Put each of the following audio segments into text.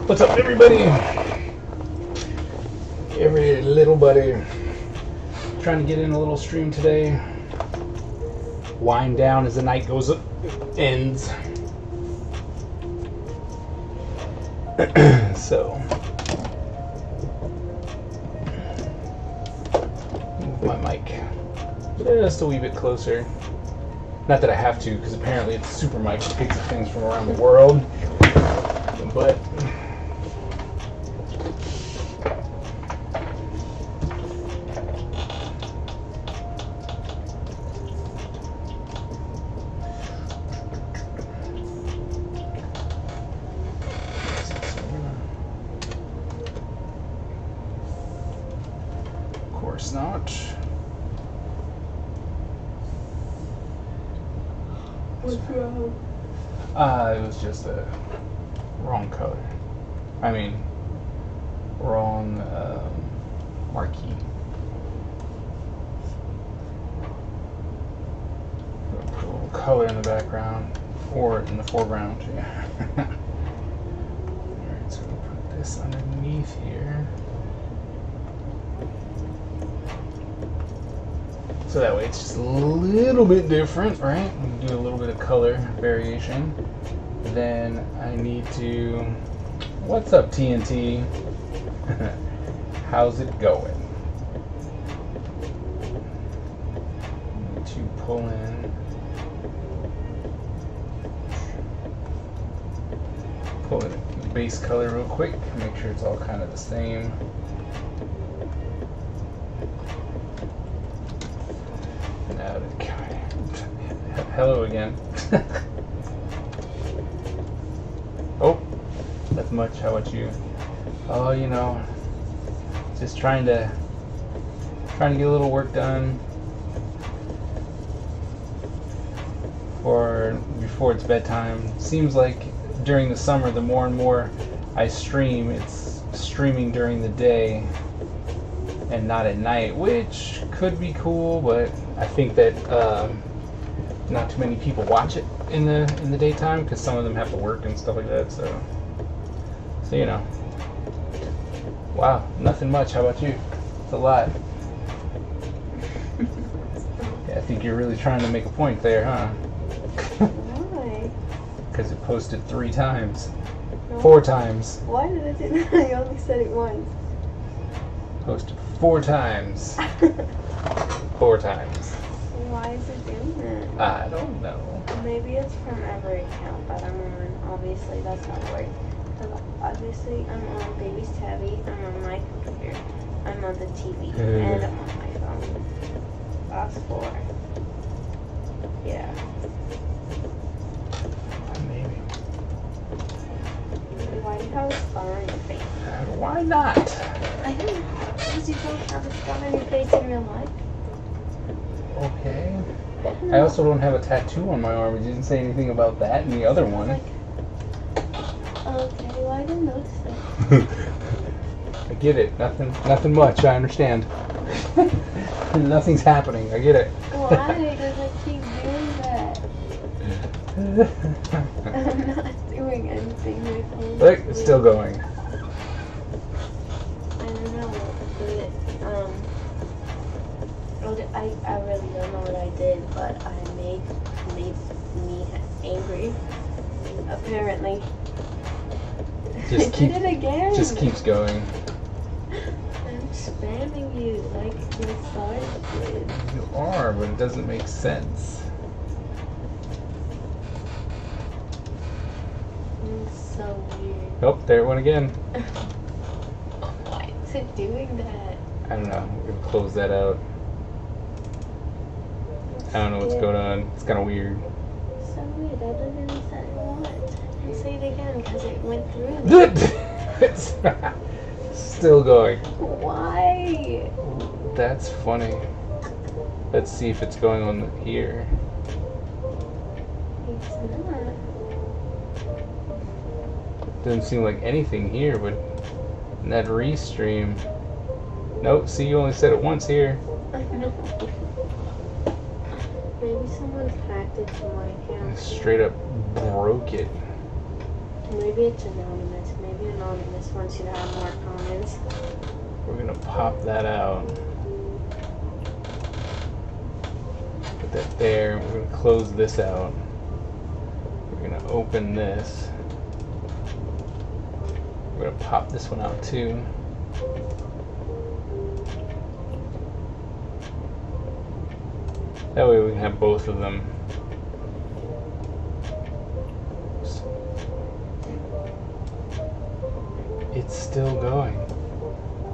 What's up, everybody? Every little buddy. Trying to get in a little stream today. Wind down as the night goes up, ends. So, move my mic just a wee bit closer. Not that I have to, because apparently it's super mic that picks up things from around the world. But of course not. What's wrong? It was just a wrong color. I mean, wrong marquee. Put a little color in the background or in the foreground. Yeah. Alright, so we'll put this underneath here. So that way it's just a little bit different, right? We can do a little bit of color variation. Then I need to, what's up TNT? How's it going? Need to pull in, the base color real quick, make sure it's all kind of the same. Now to, hello again. Oh, that's much. How about you? Oh, you know, just trying to get a little work done before it's bedtime. Seems like during the summer, the more and more I stream, it's streaming during the day and not at night, which could be cool, but I think that not too many people watch it in the daytime because some of them have to work and stuff like that. So you know. Wow, nothing much. How about you? It's a lot. Yeah, I think you're really trying to make a point there, huh? Why? Because it posted 3 times, No. 4 times. Why did I do that? I only said it once. Posted 4 times. 4 times. Why is it doing that? I don't know. Maybe it's from every account that I'm on. Obviously, that's not right. Because obviously, I'm on baby's tabby, I'm on my computer, I'm on the TV, and I'm on my phone. That's 4. Yeah. Maybe. Why do you have a scar on your face? Why not? I don't know. Because you don't have a scar on your face in real life. Okay. I also don't have a tattoo on my arm. You didn't say anything about that in the other one. Okay, well, I didn't notice that. I get it. Nothing much. I understand. Nothing's happening. I get it. Why? Because I keep doing that. I'm not doing anything with it. Look, it's still going. I don't know what I really don't know what I did, but I made me angry. Apparently. I did it again. Just keeps going. I'm spamming you like your stars did. You are, but it doesn't make sense. It's so weird. Oh, there it went again. Why is it doing that? I don't know. We're gonna close that out. I don't know what's going on. It's kind of weird. So weird. I literally said it once. And say it again because it went through. It's still going. Why? That's funny. Let's see if it's going on here. It's not. Doesn't seem like anything here, but in that restream. Nope, see, you only said it once here. I know. Maybe someone hacked into my account. Straight up broke it. Maybe it's anonymous. Maybe anonymous wants you to have more comments. We're gonna pop that out. Put that there. We're gonna close this out. We're gonna open this. We're gonna pop this one out too. That way we can have both of them. It's still going.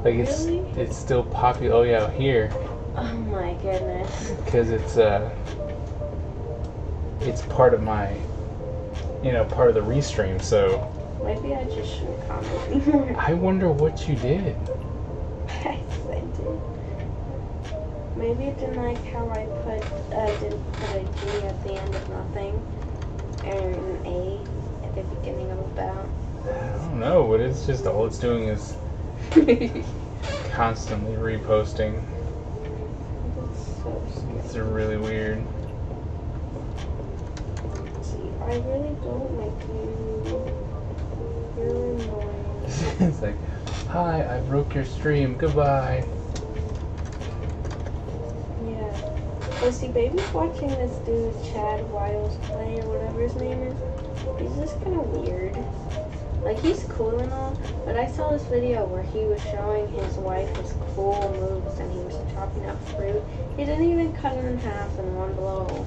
Like Really? it's still popular. Oh yeah, here. Oh my goodness. Because it's part of my, part of the restream. So Maybe I just shouldn't comment anymore. I wonder what you did. I sent it. Maybe it didn't like how I didn't put a G at the end of nothing and an A at the beginning of about. I don't know, but it's just all it's doing is constantly reposting. That's so It's strange. really weird. See, I really don't like you. You're annoying. It's like, hi, I broke your stream. Goodbye. Yeah. Well, see, baby's watching this dude, Chad Wiles play, or whatever his name is. He's just kind of weird. Like, he's cool and all, but I saw this video where he was showing his wife his cool moves and he was chopping up fruit. He didn't even cut it in half in one blow.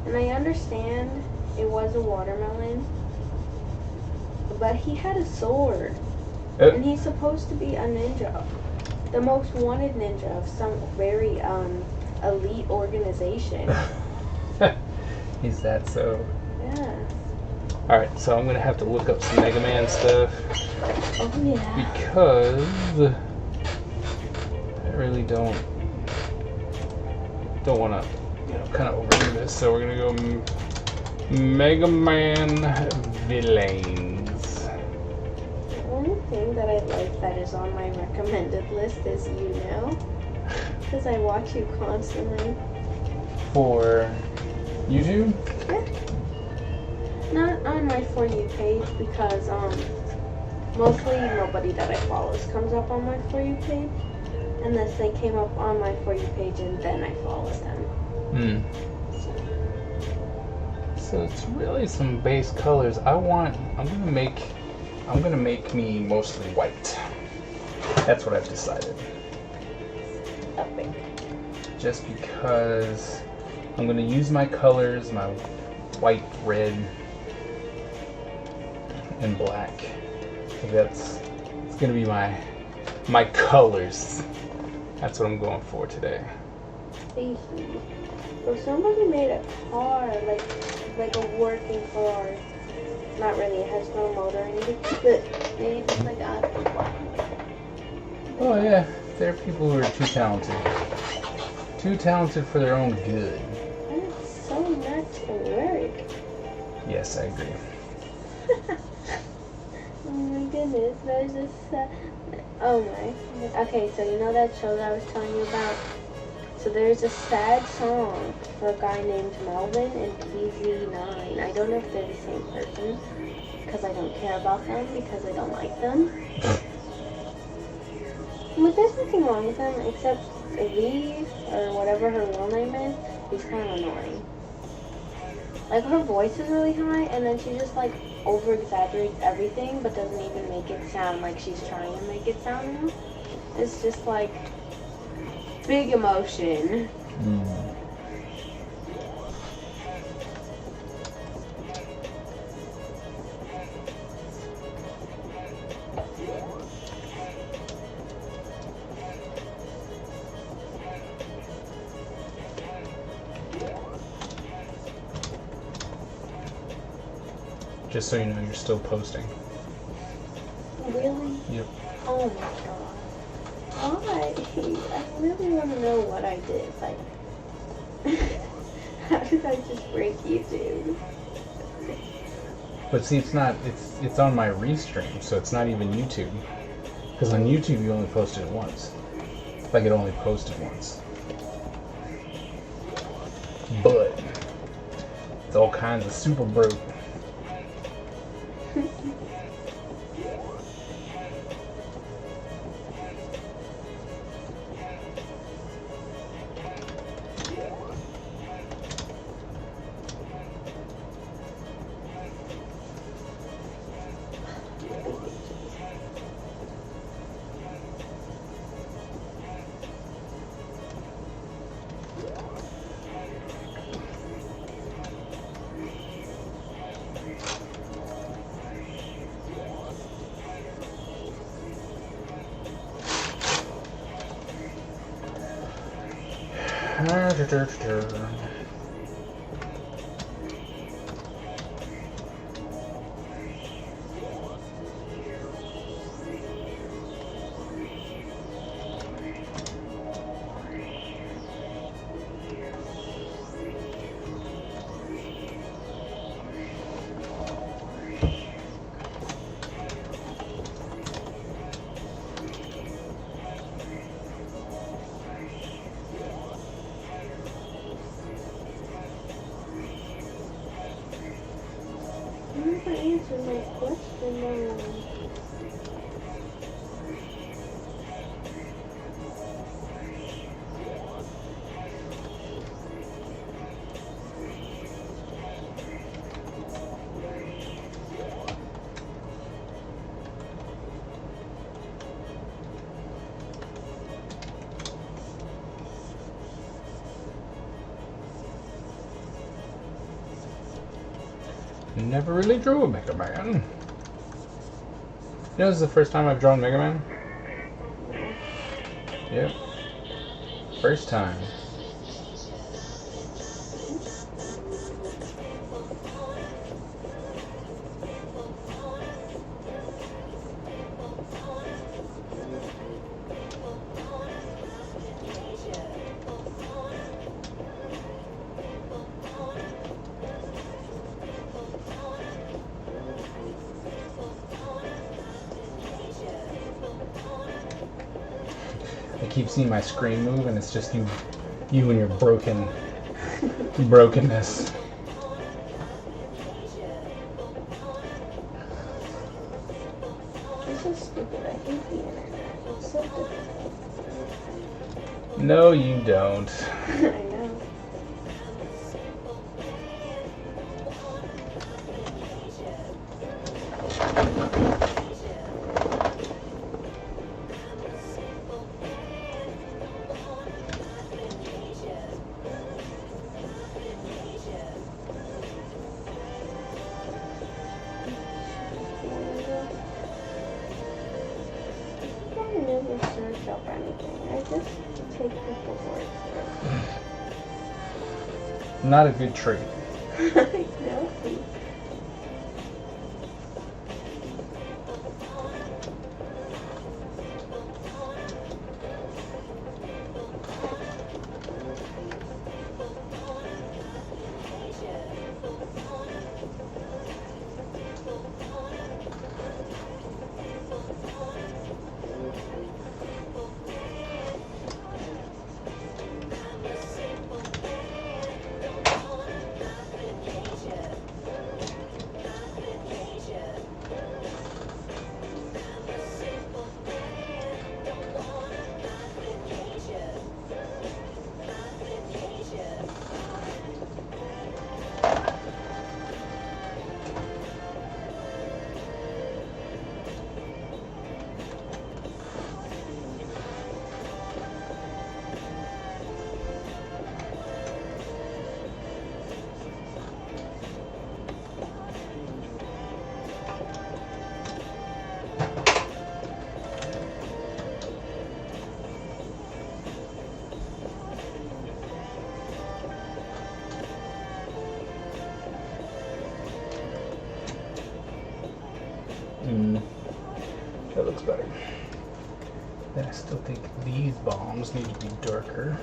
And I understand it was a watermelon, but he had a sword. And he's supposed to be a ninja. The most wanted ninja of some very elite organization. Is that so? Yeah. Alright, so I'm gonna have to look up some megaman stuff Oh yeah. because I really don't want to, kind of overdo this. So we're gonna go megaman villains. The only thing that I like that is on my recommended list is because I watch you constantly. For YouTube? Yeah. Not on my For You page because mostly nobody that I follow comes up on my For You page, unless they came up on my For You page and then I followed them. So it's really some base colors. I'm gonna make me mostly white. That's what I've decided. Epic. Just because I'm gonna use my colors, my white, red, and black. So it's gonna be my colors. That's what I'm going for today. Thank you. So somebody made a car, like a working car. Not really, it has no motor or anything, but they just like add the black. Oh yeah, there are people who are too talented. Too talented for their own good. That's so not to work. Yes, I agree. Oh my goodness, there's this, oh my, okay, so you know that show that I was telling you about? So there's a sad song for a guy named Melvin and PZ9. I don't know if they're the same person, because I don't care about them, because I don't like them. But there's nothing wrong with them, except V, or whatever her real name is, he's kind of annoying. Like, her voice is really high, and then she just, like, over-exaggerates everything, but doesn't even make it sound like she's trying to make it sound. It's just, like, big emotion. Just so you know, you're still posting. Really? Yep. Oh my god. Why? I really want to know what I did. Like, how did I just break YouTube? But see, it's on my restream, so it's not even YouTube. Because on YouTube, you only posted it once. Like, it only posted once. But it's all kinds of super broke. You never answered my question though. Never really drew a Mega Man. You know, this is the first time I've drawn Mega Man? Yep. First time. I keep seeing my screen move, and it's just you and your brokenness. This is stupid. I hate the internet. It's so difficult. No, you don't. I know. I never search up anything. I just take people's word for Not a good trait. it. I know. That looks better. Then I still think these bombs need to be darker.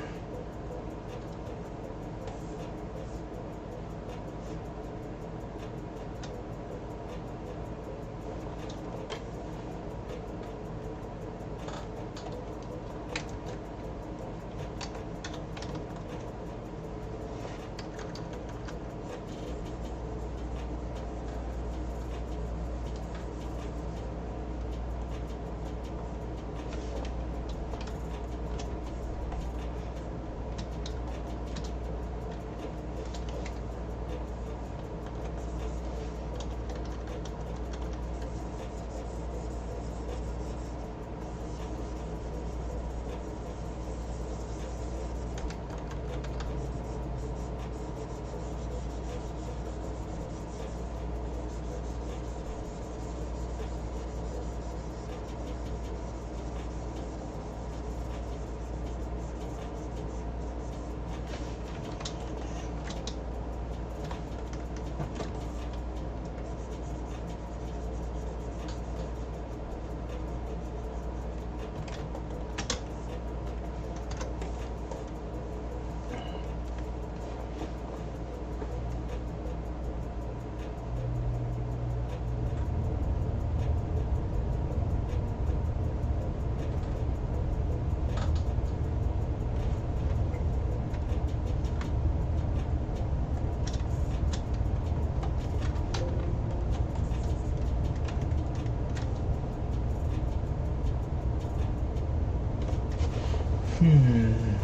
And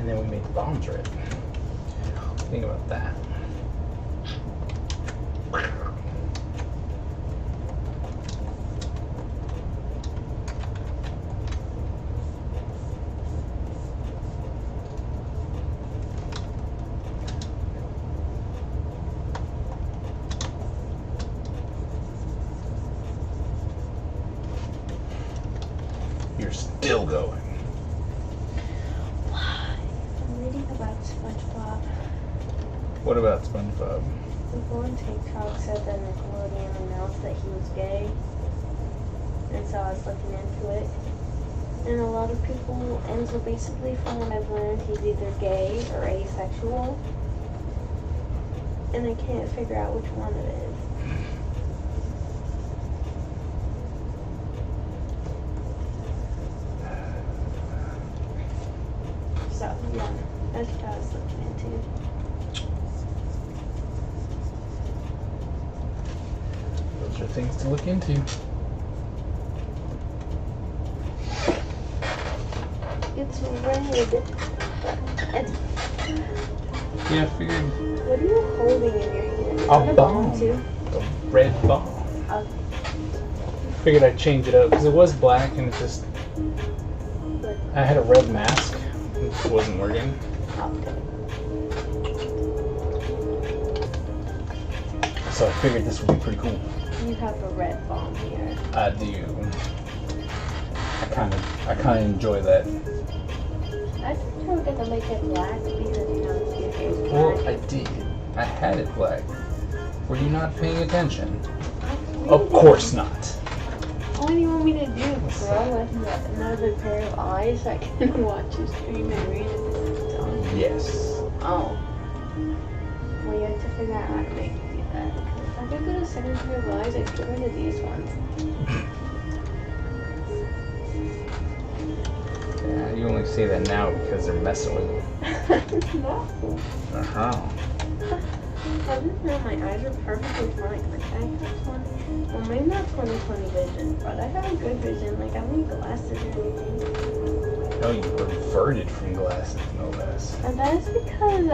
then we made the bombs red. Think about that. You're still going. I'm reading about SpongeBob. What about SpongeBob? People on TikTok said that Nickelodeon announced that he was gay. And so I was looking into it. And a lot of people, and so basically from what I've learned, he's either gay or asexual. And I can't figure out which one it is. So, yeah, that's what I was looking into. Those are things to look into. It's red. It's, Yeah, I figured what are you holding in your hand? Is a that bomb. too? A red bomb. Okay. Figured I'd change it up because it was black and it just. I had a red mask. It wasn't working. Okay. So I figured this would be pretty cool. You have a red bomb here. I do. I kind of enjoy that. I thought you were gonna make it black because you know your hair's black. Well, I did. I had it black. Were you not paying attention? Really Of course not. What do you want me to do? Grow another pair of eyes so I can watch you stream and read it at the same time? Yes. Oh. Well, you have to figure out how to make it do that. Because if I could get a second pair of eyes, I'd get rid of these ones. Yeah, you only say that now because they're messing with you. No. Uh-huh. Other than that, my eyes are perfectly fine. Like, I have 20, well, maybe not 20/20 vision, but I have a good vision. Like, I don't need glasses or anything. No, you reverted from glasses, no less. And that is because,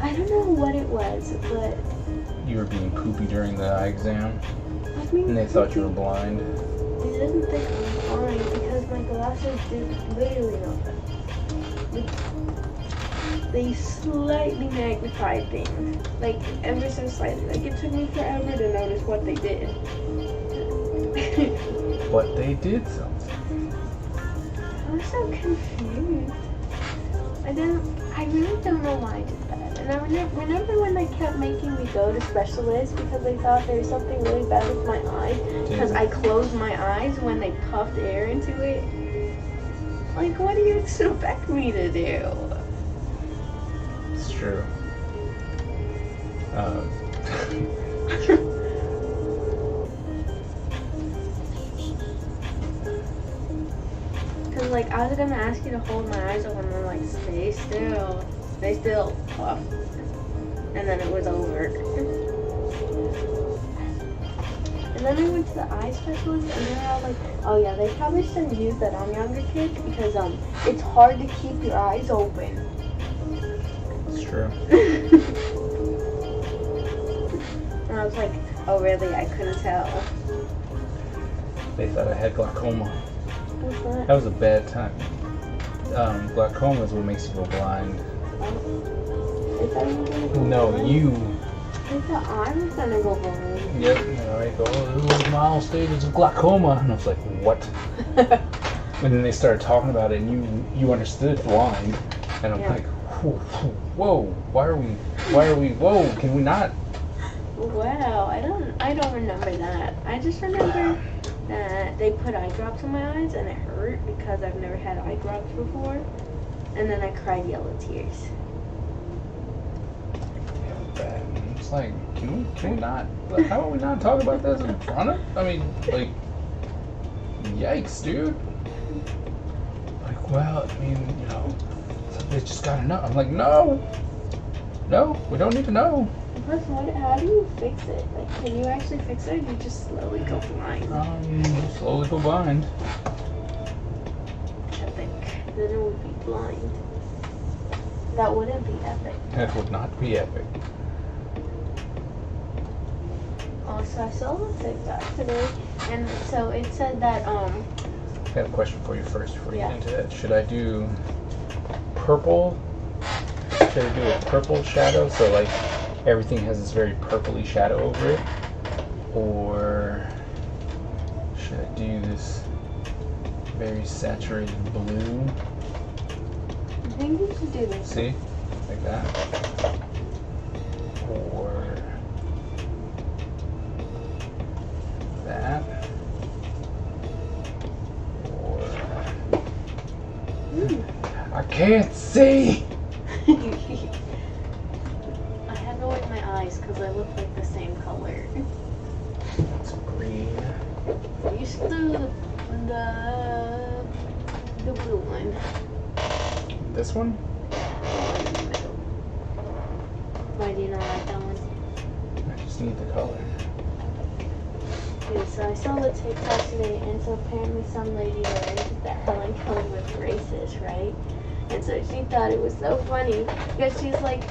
I don't know what it was, but You were being poopy during the eye exam, I mean, and they thought you were blind. They didn't think I'm blind because my glasses did literally nothing. They slightly magnified things, like ever so slightly. Like it took me forever to notice what they did. But they did something. I was so confused. I really don't know why I did that. And I remember when they kept making me go to specialists because they thought there was something really bad with my eyes. Because I closed my eyes when they puffed air into it. Like, what do you expect me to do? It's true. Cause like I was gonna ask you to hold my eyes open and I'm like, stay still, puff. And then it was over. And then I went to the eye specialist and they're all like, oh yeah, they probably shouldn't use that on younger kids because it's hard to keep your eyes open. It's true. And I was like, oh really? I couldn't tell. They thought I had glaucoma. What's that? That was a bad time. Glaucoma is what makes you go blind. They thought you were gonna go No, blind? you. They thought I was gonna go blind. Yep. I go, oh, this was mild stages of glaucoma, and I was like, what? And then they started talking about it, and you understood blind, and I'm like, whoa, why are we? Whoa, can we not? Wow, I don't remember that. I just remember that they put eye drops in my eyes and it hurt because I've never had eye drops before. And then I cried yellow tears. Yeah, bad. It's like, can we not? Like, how about we not talk about this in front of? I mean, like, yikes, dude. Like, well, I mean, you know, they just gotta know. I'm like, no, we don't need to know. Plus, how do you fix it? Like, can you actually fix it, or do you just slowly go blind? Slowly go blind. Epic. Then it would be blind. That wouldn't be epic. That would not be epic. Also, I saw the TikTok today, and so it said that I have a question for you first before you Yeah. get into that. Should I do purple? Should I do a purple shadow so like everything has this very purpley shadow over it? Or should I do this very saturated blue? I think you should do this. See? Like that. Or that. Or I can't see! I have to wipe my eyes because they look like the same color. It's green. You should do the blue one. This one? The one in the middle. Why do you not like that one? I just need the color. Okay, so I saw the TikTok today, and so apparently some lady learned that Helen Keller was racist, right? And so she thought it was so funny because she's like,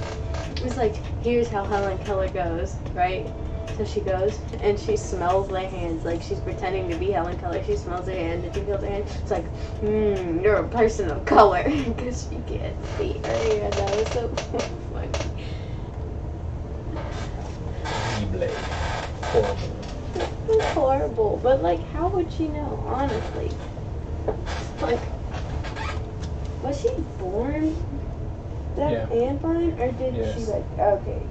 it was like, here's how Helen Keller goes, right? So she goes and she smells their hands, like she's pretending to be Helen Keller. She smells her hand and she feels her hand. It's like, you're a person of color because she can't see her hair. That was so funny. Blade. Horrible. It was horrible, but like, how would she know? Honestly, like, was she born deaf Yeah. and blind, or did Yes. she like? Okay,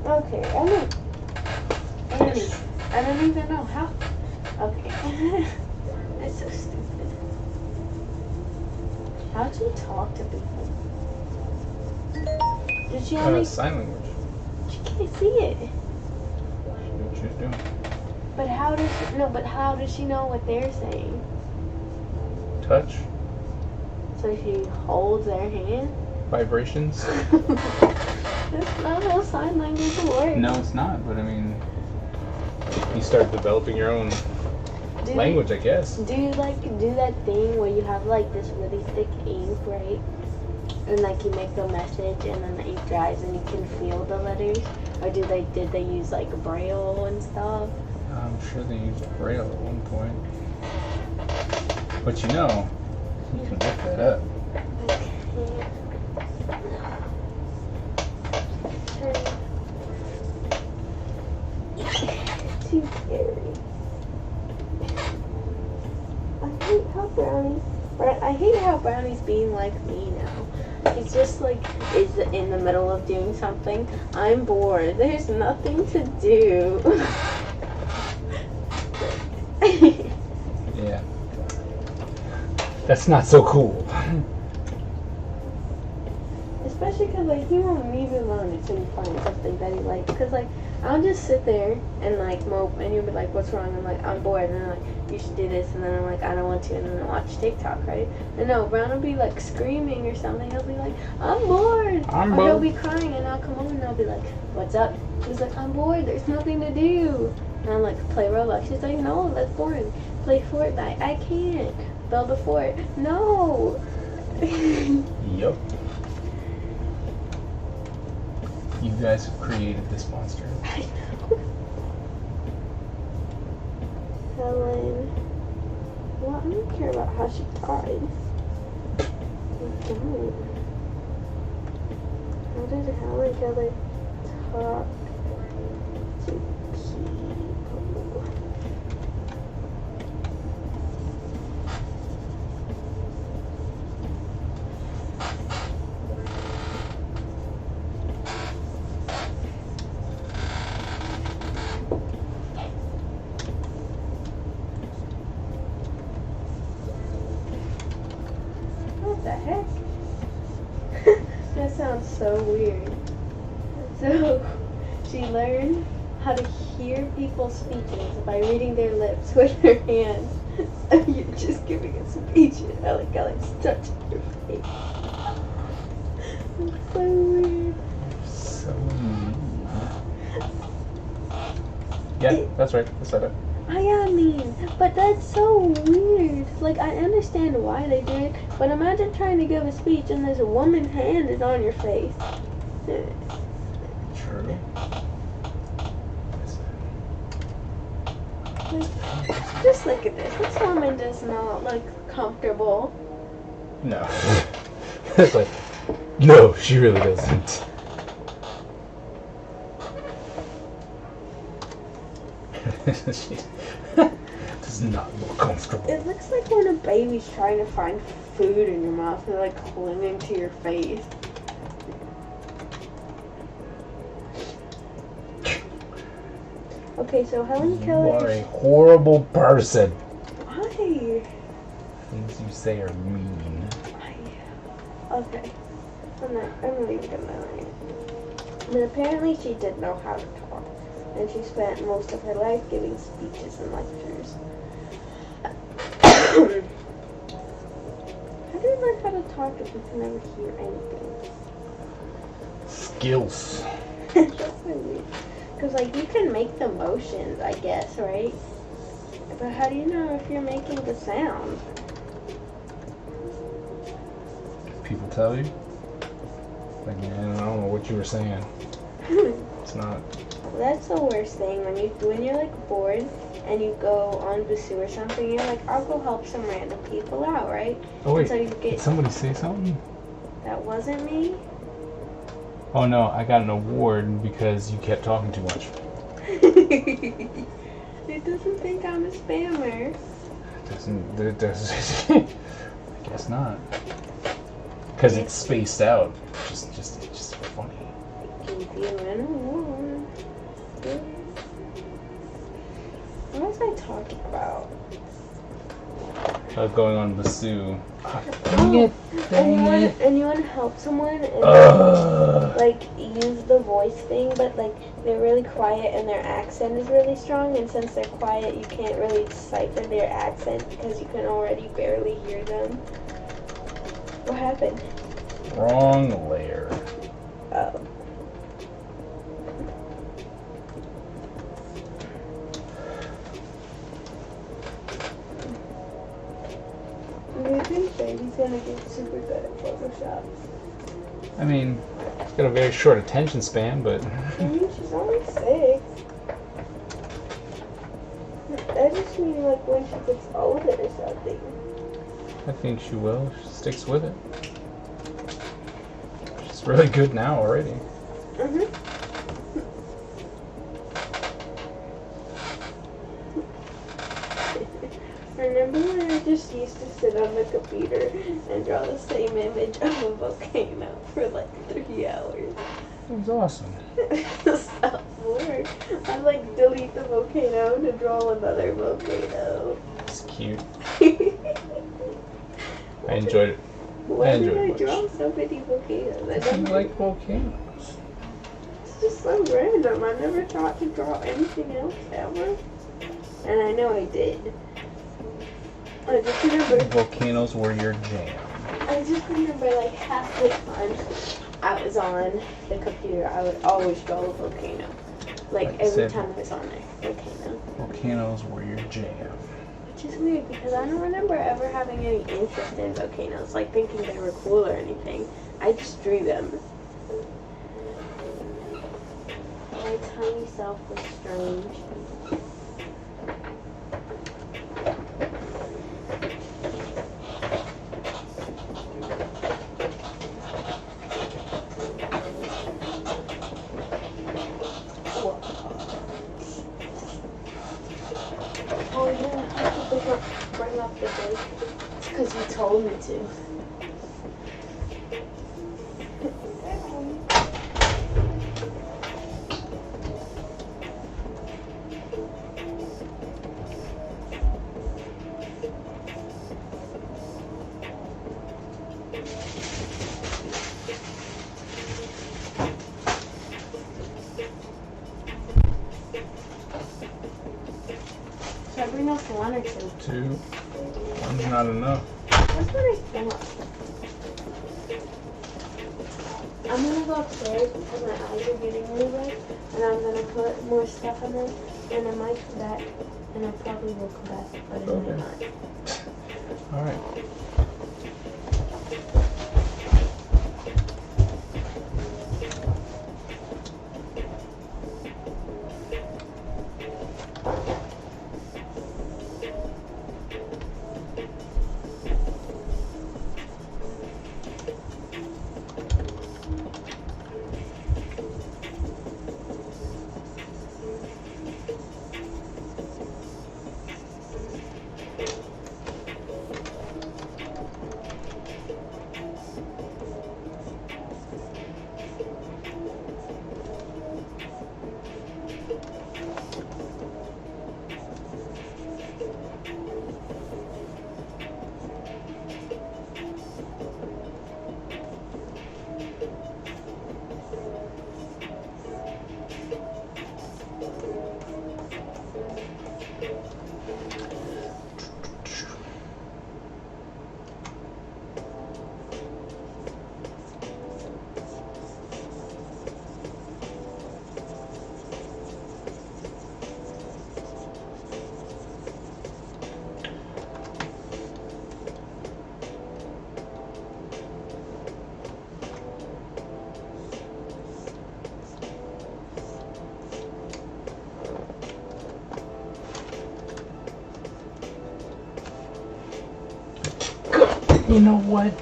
okay. I don't even know how. Okay, that's so stupid. How'd she talk to people? Did she only? Sign language. She can't see it. She knew what she was doing. But how does she? No, but how does she know what they're saying? Touch. So she holds their hand. Vibrations. That's not how sign language works. No, it's not, but I mean, you start developing your own Do language, I guess. Do you like do that thing where you have like this really thick ink, right? And like you make the message and then the ink dries and you can feel the letters? Or did they use like Braille and stuff? I'm sure they used Braille at one point. But you know, you can look that up. Too scary. I hate how Brownie's being like me now. He's just like is in the middle of doing something. I'm bored. There's nothing to do. Yeah. That's not so cool. Especially because like he won't leave you alone until you find something that he likes. Because like I'll just sit there and like mope, and you'll be like, "What's wrong?" I'm like, "I'm bored," and I'm like, "You should do this," and then I'm like, "I don't want to," and then I watch TikTok, right? And no, Brown will be like screaming or something. He'll be like, "I'm bored," I'm or bored. he'll be crying, and I'll come home and I'll be like, "What's up?" He's like, "I'm bored. There's nothing to do." And I'm like, "Play Roblox." She's like, "No, that's boring. Play Fortnite." "I can't." "Build a fort." "No." Yup. You guys have created this monster. I know. Helen. Well, I don't care about how she died. I don't. How did Helen Keller talk to people? so weird. So she learned how to hear people's speeches by reading their lips with her hands. So you're just giving a speech and Alex touching your face. It's so weird. So mean. Yeah, that's right. I said it. I mean, but that's so weird. Like, I understand why they do it, but imagine trying to give a speech and this woman's hand is on your face. True. Just look at this. This woman does not look comfortable. No. It's like, no, she really doesn't. She does not look comfortable. It looks like when a baby's trying to find food in your mouth and like clinging to your face. Okay, so Helen You Keller. are a horrible person. Why? Things you say are mean. Okay. I'm leaving gonna lie. But apparently she did know how to talk. And she spent most of her life giving speeches and lectures. How do you learn how to talk if you can never hear anything? Skills. That's so weird. Because, like, you can make the motions, I guess, right? But how do you know if you're making the sound? People tell you. Like, man, I don't know what you were saying. It's not. That's the worst thing when you're like bored and you go on Basu or something. You're like, I'll go help some random people out, right? Oh wait, and so you did get. somebody say something? That wasn't me. Oh no, I got an award because you kept talking too much. It doesn't think I'm a spammer. It does. I guess not. Because it's spaced out. It's just funny. Give you an award. What was I talking about? Going on Basu. Dang it! And you want to help someone and like use the voice thing, but like they're really quiet and their accent is really strong, and since they're quiet, you can't really decipher their accent because you can already barely hear them. What happened? Wrong layer. Oh. Do you think baby's gonna get super good at Photoshop? I mean, she's got a very short attention span, but I mean, she's only 6. I just mean like when she gets older or something. I think she will. She sticks with it. She's really good now already. Remember when I just used to sit on the computer and draw the same image of a volcano for like 3 hours? It was awesome. Stop bored. I'd like delete the volcano to draw another volcano. It's cute. I enjoyed it. Why did I enjoyed it draw so many volcanoes? I You never, like volcanoes. it's just so random. I never thought to draw anything else ever. And I know I did. I just remember. Volcanoes were your jam. I just remember like half the time I was on the computer, I would always draw a volcano. Like Like every said. time I was on there, volcano. Volcanoes were your jam. Which is weird because I don't remember ever having any interest in volcanoes, like thinking they were cool or anything. I just drew them. My tiny self was strange. Oh yeah, I have to bring up the date. It's because you told me to. anything else you wanted to? 2. One's not enough. That's what I thought. I'm gonna go upstairs because my eyes are getting really red, and I'm gonna put more stuff on them, and I might come back, and I probably will come back, but it might not. Alright. You know what?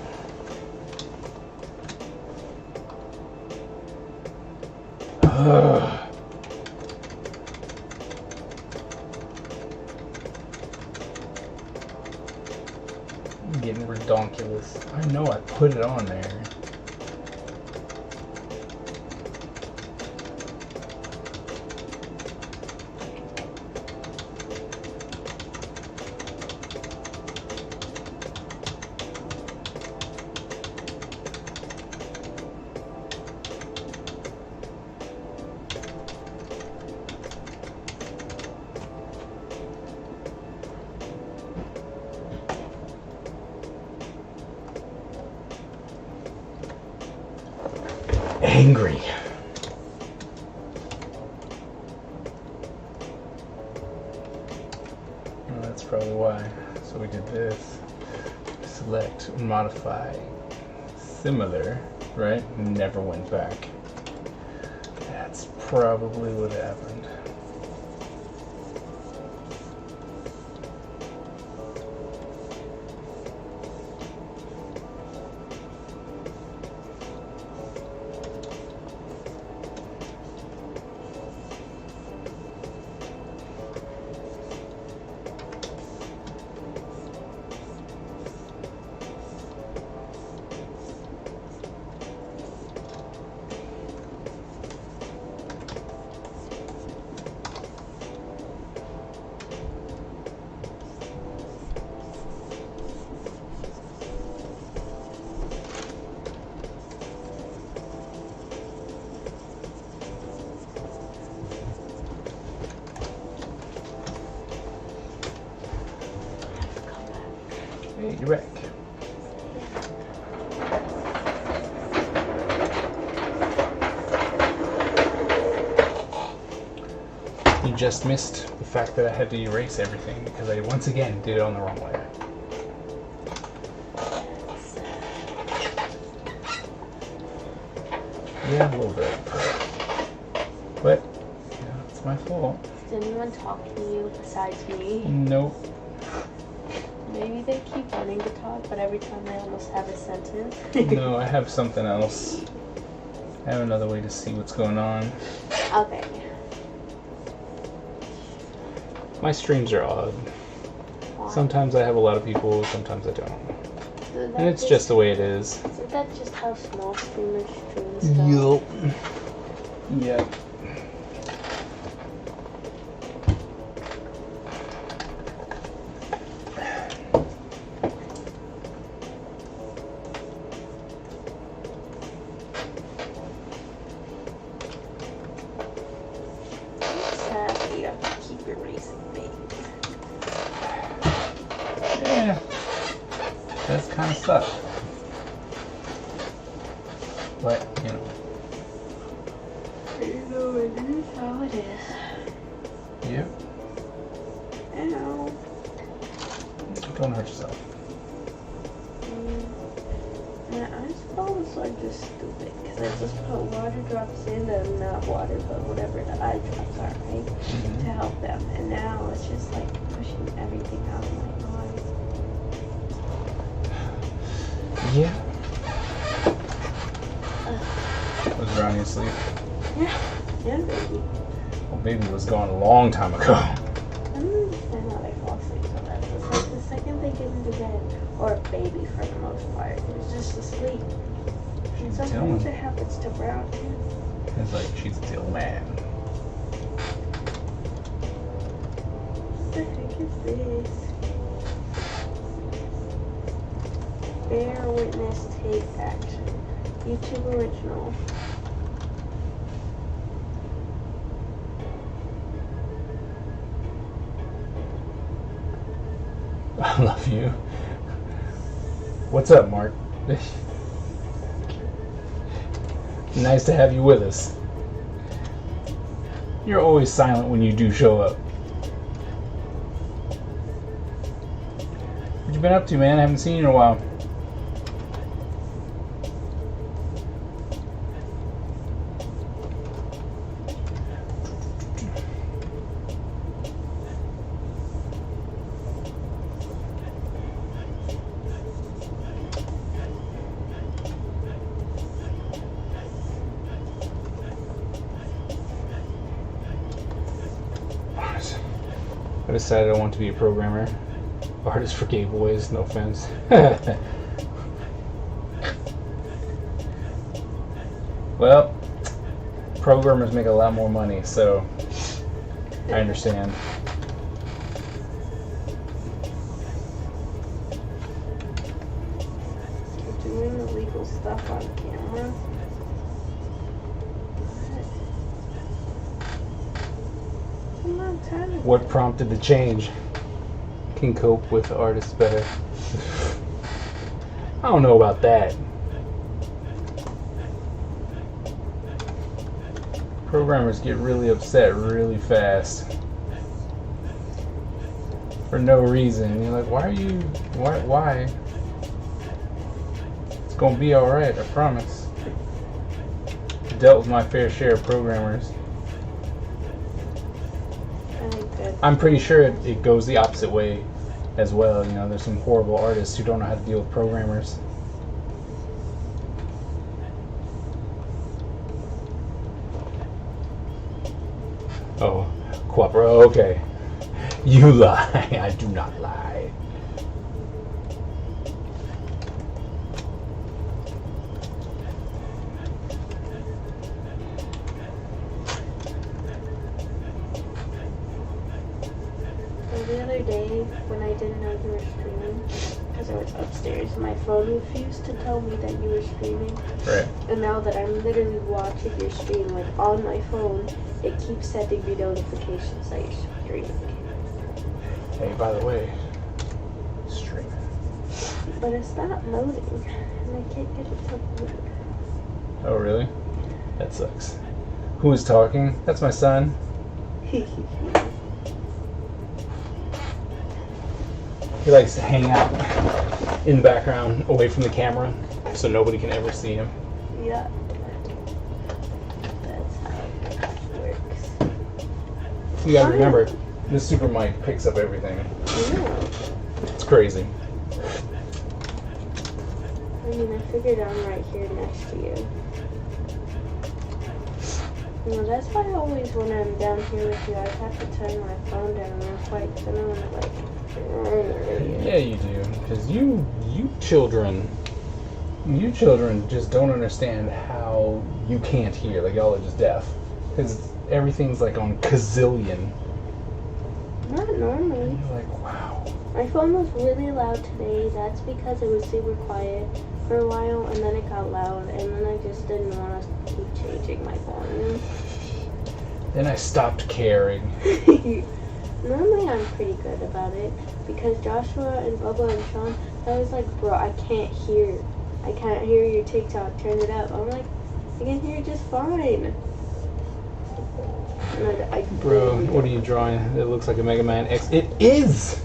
I'm getting redonkulous. I know I put it on there. Angry. Well, that's probably why. So we did this. Select, modify, similar, right? Never went back. That's probably what happened. Hey, you're back. You just missed the fact that I had to erase everything because I once again did it on the wrong way. Yeah, a little bit. But, you know, it's my fault. Did anyone talk to you besides me? Nope. Maybe they keep wanting to talk, but every time they almost have a sentence. No, I have something else. I have another way to see what's going on. Okay. My streams are odd. Why? Sometimes I have a lot of people, sometimes I don't. Isn't And it's just the way it is. Isn't that just how small streamers stream stuff? Yep. Sad you have to keep erasing things. That's kind of suck. But, you know. You know, it is how it is. Yep. Ow. Don't hurt yourself. Yeah, I suppose I'm just stupid because I just put water drops in them, not water, but whatever the eye drops are, right? To help them. And now it's just like pushing everything out of my eyes. Yeah. Was Ronnie asleep? Yeah, baby. Well, baby was gone a long time ago. I don't understand how they fall asleep so fast. It's like the second they get into bed, or baby for the most part, it's just asleep. And sometimes it happens to Brown too. It's like she's still mad. What the heck is this? Bear Witness Take Action. YouTube original. I love you. What's up, Mark? Nice to have you with us. You're always silent when you do show up. What you been up to, man? I haven't seen you in a while. I decided I want to be a programmer. Artist for gay boys, no offense. Well, programmers make a lot more money, so I understand. Doing illegal stuff on camera. What prompted the change? Can cope with artists better. I don't know about that. Programmers get really upset really fast. For no reason. You're like, why? It's gonna be alright, I promise. I dealt with my fair share of programmers. I'm pretty sure it goes the opposite way as well. You know, there's some horrible artists who don't know how to deal with programmers. Oh, Quapro, okay. You lie. I do not lie. The other day, when I didn't know you were streaming, because I was upstairs, my phone refused to tell me that you were streaming. Right. And now that I'm literally watching your stream, like on my phone, it keeps sending me notifications that you're streaming. Hey, by the way, streaming. But it's not loading, and I can't get it to load. Oh, really? That sucks. Who is talking? That's my son. He likes to hang out in the background, away from the camera, so nobody can ever see him. Yeah. That's how it works. You gotta remember, this super mic picks up everything. Yeah. It's crazy. I mean, I figured I'm right here next to you. You know, that's why always when I'm down here with you, I have to turn my phone down real quick, so no one like... Yeah, you do, because you children just don't understand how you can't hear, like y'all are just deaf, because everything's like on gazillion. Not normally. And you're like, wow. My phone was really loud today. That's because it was super quiet for a while, and then it got loud, and then I just didn't want to keep changing my volume. Then I stopped caring. Normally I'm pretty good about it, because Joshua and Bubba and Sean, I was like, bro, I can't hear your TikTok. Turn it up. I'm like, I can hear just fine. Bro, what are you drawing? It looks like a Mega Man X. It is.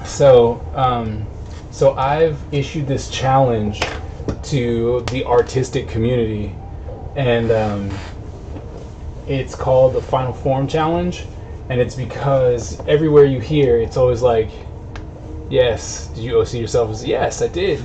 So, so I've issued this challenge to the artistic community, and it's called the Final Form Challenge, and it's because everywhere you hear, it's always like, yes, did you see yourself as, yes, I did.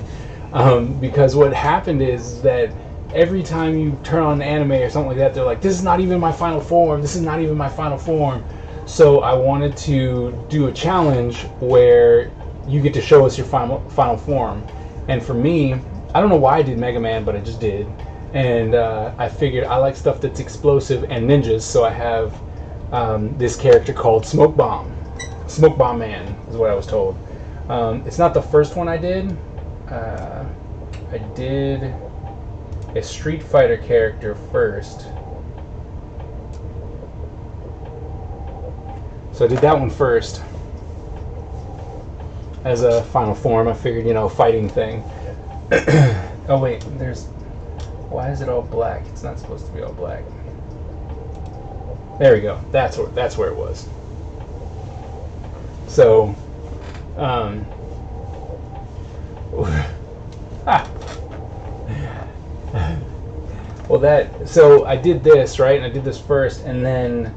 Because what happened is that every time you turn on an anime or something like that, they're like, this is not even my final form, this is not even my final form. So I wanted to do a challenge where you get to show us your final form. And for me, I don't know why I did Mega Man, but I just did. And I figured I like stuff that's explosive and ninjas, so I have this character called Smoke Bomb. Smoke Bomb Man is what I was told. It's not the first one I did. I did a Street Fighter character first. So I did that one first as a final form. I figured, fighting thing. Oh wait, why is it all black? It's not supposed to be all black. There we go. That's where it was. So, well, so I did this, right? And I did this first, and then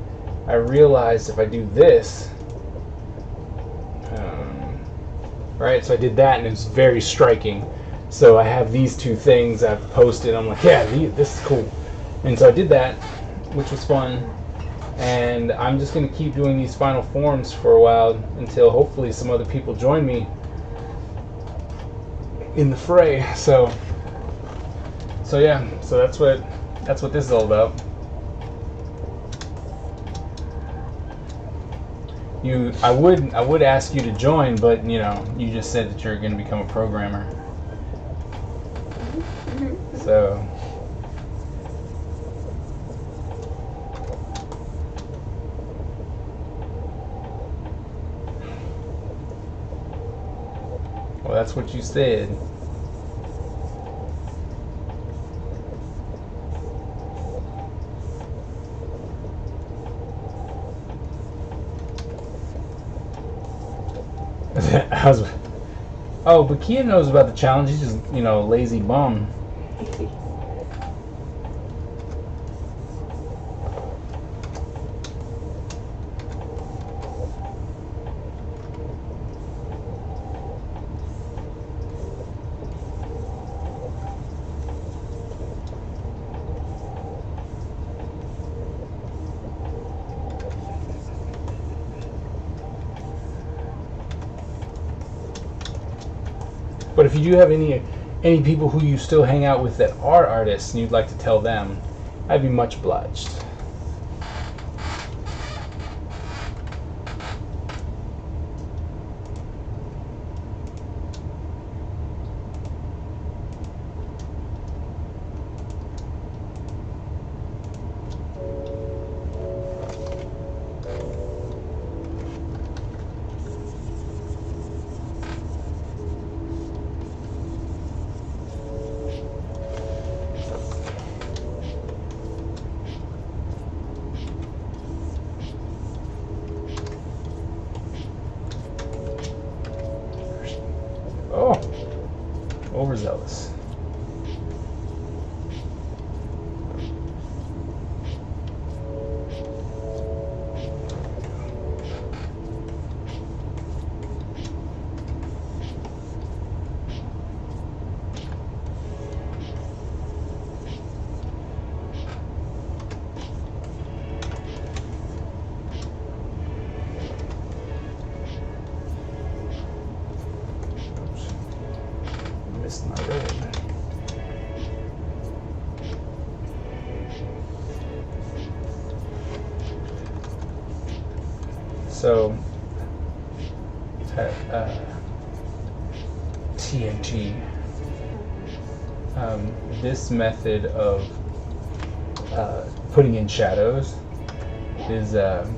I realized if I do this, right? So I did that, and it was very striking. So I have these two things I've posted. I'm like, yeah, this is cool. And so I did that, which was fun. And I'm just going to keep doing these final forms for a while until hopefully some other people join me in the fray. So yeah, so that's what this is all about. I would ask you to join, but you just said that you're going to become a programmer. So well, that's what you said. Oh, but Kia knows about the challenge. He's just, lazy bum. But if you do have any people who you still hang out with that are artists and you'd like to tell them, I'd be much obliged. Oh, overzealous. Missed my red. So, TNT. This method of putting in shadows is, I'm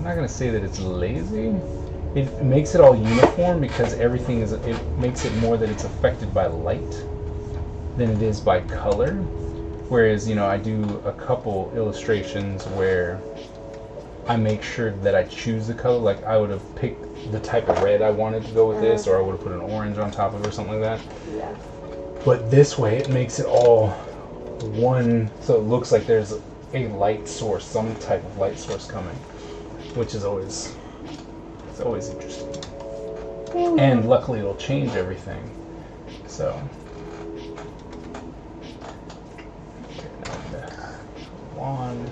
not going to say that it's lazy, it makes it all uniform because everything is. It makes it more that it's affected by light than it is by color. Whereas, I do a couple illustrations where I make sure that I choose the color. Like I would have picked the type of red I wanted to go with this, or I would have put an orange on top of it or something like that. Yeah. But this way, it makes it all one, so it looks like there's a light source, some type of light source coming, which is always interesting. And luckily, it'll change everything. So. Wand,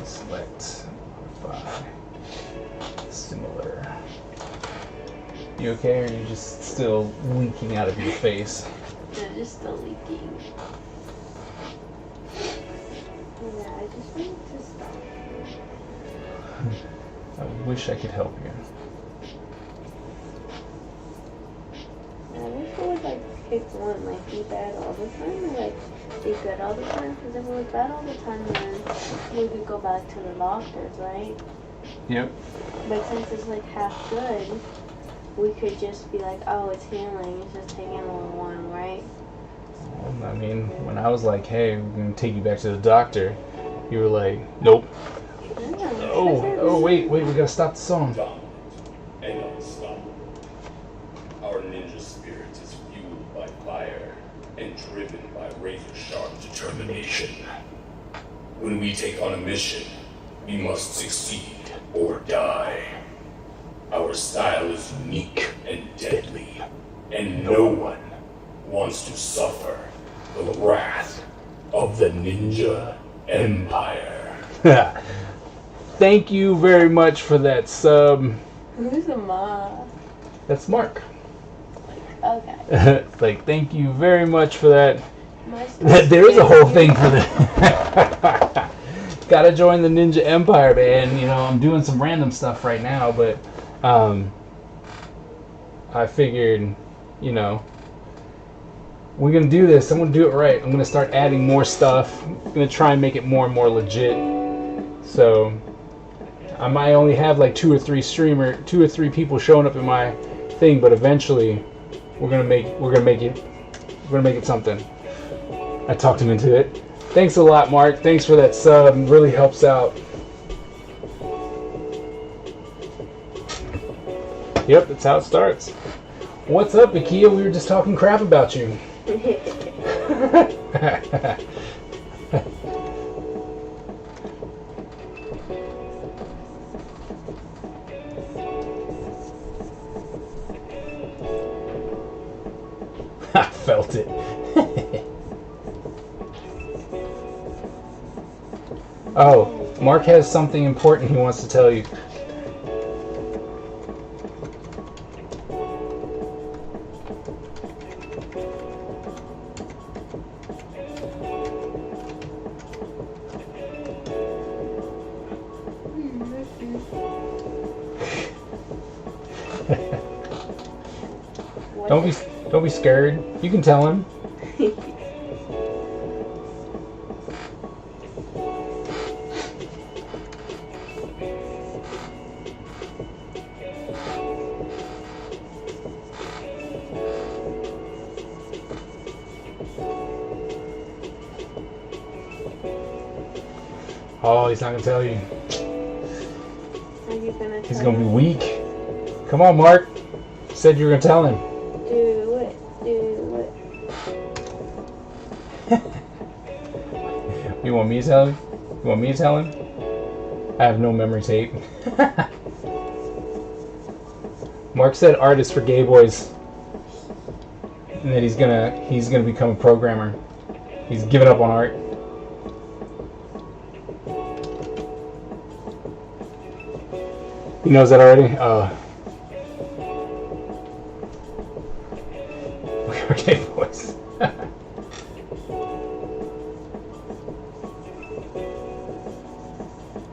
select, modify, similar. You okay, or are you just still leaking out of your face? They're just still leaking. Yeah, I just need to stop. I wish I could help you. I wish I would pick one, be bad all the time, or be good all the time. Because if it was bad all the time, then we could go back to the doctors, right? Yep. But since it's half good, we could just be oh, it's healing. It's just taking a little while, right? I mean, when I was like, hey, we're going to take you back to the doctor, you were like, nope. Yeah, Oh, wait, we got to stop the song. And unstoppable. Our ninja spirit is fueled by fire and driven by razor-sharp determination. When we take on a mission, we must succeed or die. Our style is unique and deadly, and no one wants to suffer the wrath of the Ninja Empire. Thank you very much for that sub. Who's the ma? That's Mark. Okay. Thank you very much for that. There is a whole thing for that. Gotta join the Ninja Empire, man. I'm doing some random stuff right now, but I figured, we're gonna do this. I'm gonna do it right. I'm gonna start adding more stuff. I'm gonna try and make it more and more legit. So I might only have 2 or 3 people showing up in my thing, but eventually we're gonna make it something. I talked him into it. Thanks a lot, Mark. Thanks for that sub. It really helps out. Yep, that's how it starts. What's up, Akia? We were just talking crap about you. I felt it. Oh, Mark has something important he wants to tell you. Don't be scared. You can tell him. Oh, he's not gonna tell you. Are you gonna He's gonna be weak. Come on, Mark. You said you were gonna tell him. Do it. You want me to tell him? You want me to tell him? I have no memory tape. Mark said art is for gay boys, and that he's gonna become a programmer. He's given up on art. He knows that already? Okay, boys.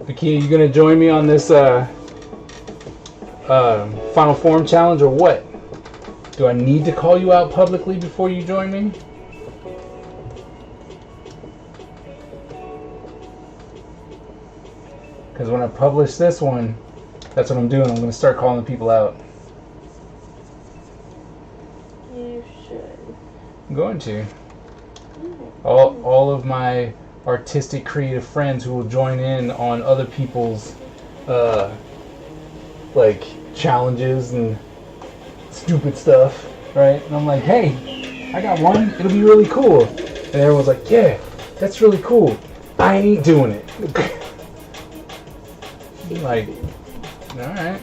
Akia, you gonna join me on this Final Form challenge or what? Do I need to call you out publicly before you join me? Because when I publish this one, That's what I'm doing. I'm going to start calling people out. You should. I'm going to. All of my artistic, creative friends who will join in on other people's like challenges and stupid stuff, right? And I'm like, hey, I got one. It'll be really cool. And everyone's like, yeah, that's really cool. I ain't doing it. Like, all right.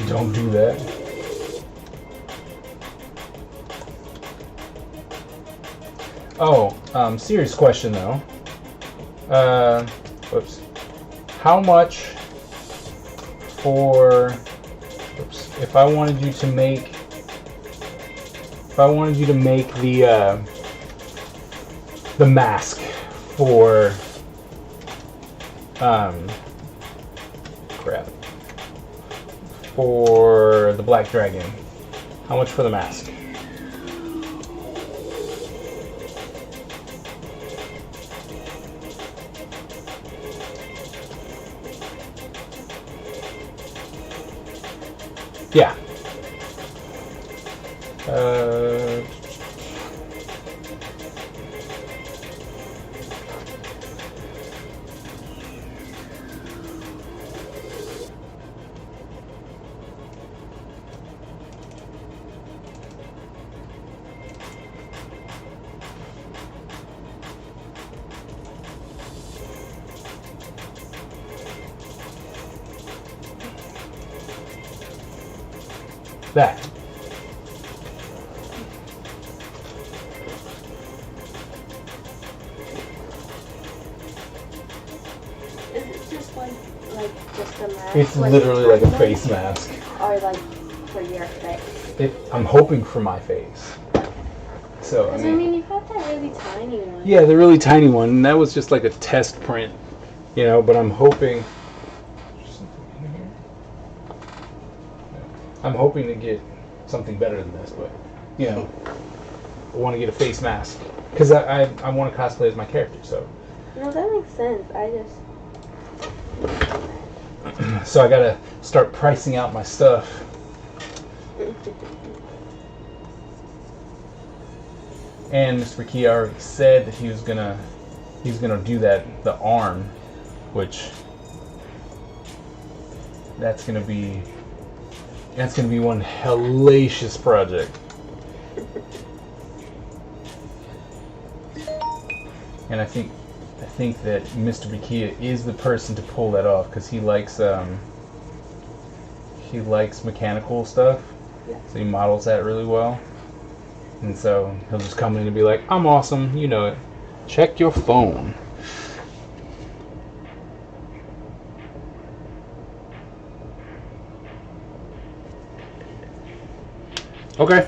Don't do that. Oh, serious question though. Whoops. How much for? Whoops. If I wanted you to make the mask for crap. For the Black Dragon. How much for the mask? Yeah. That. Is it just like just a mask? It's literally like a face mask. Or like for your face? I'm hoping for my face. So Because I mean, you've got that really tiny one. yeah, the really tiny one. And that was just like a test print, you know. But I'm hoping. I'm hoping to get something better than this, but you know, I want to get a face mask because I want to cosplay as my character. So. No, that makes sense. So I gotta start pricing out my stuff. And Mr. Key already said that he's gonna do the arm, which that's gonna be one hellacious project. And I think that Mr. Bakia is the person to pull that off because he likes mechanical stuff. Yeah. So he models that really well. And so he'll just come in and be like, I'm awesome, you know it. Check your phone. Okay.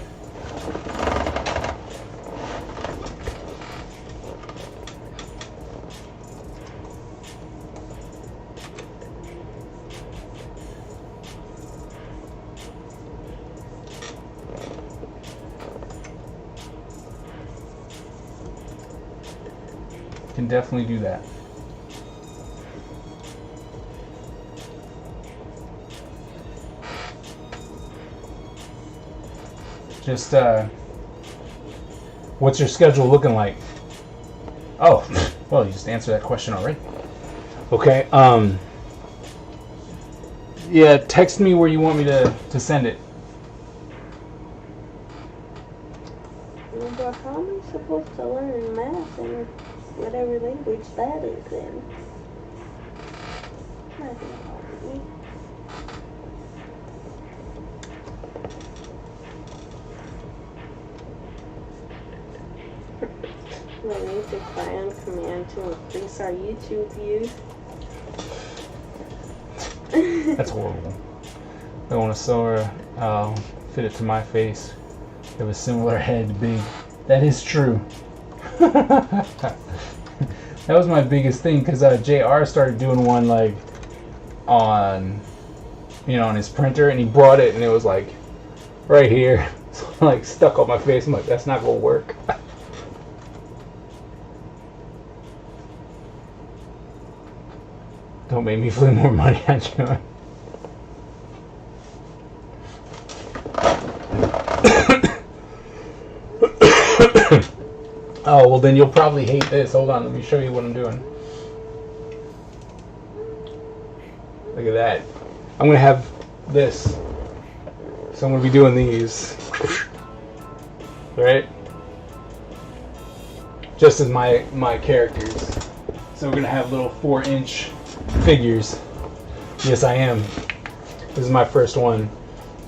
Can definitely do that. Just what's your schedule looking like? Oh, well, you just answered that question already. Okay. Yeah, text me where you want me to send it. But how am I supposed to learn math in whatever language that is in? That doesn't help me. We need to find command to increase our YouTube views. That's horrible. I want to sew her. I'll fit it to my face. Have a similar head, big. That is true. That was my biggest thing because JR started doing one like on on his printer, and he brought it, and it was like right here, so like stuck on my face. I'm like, that's not gonna work. Don't make me fling more money at you. Oh, well then you'll probably hate this. Hold on, let me show you what I'm doing. Look at that. I'm going to have this. So I'm going to be doing these. Right? Just as my characters. So we're going to have little 4-inch figures. Yes, I am. This is my first one.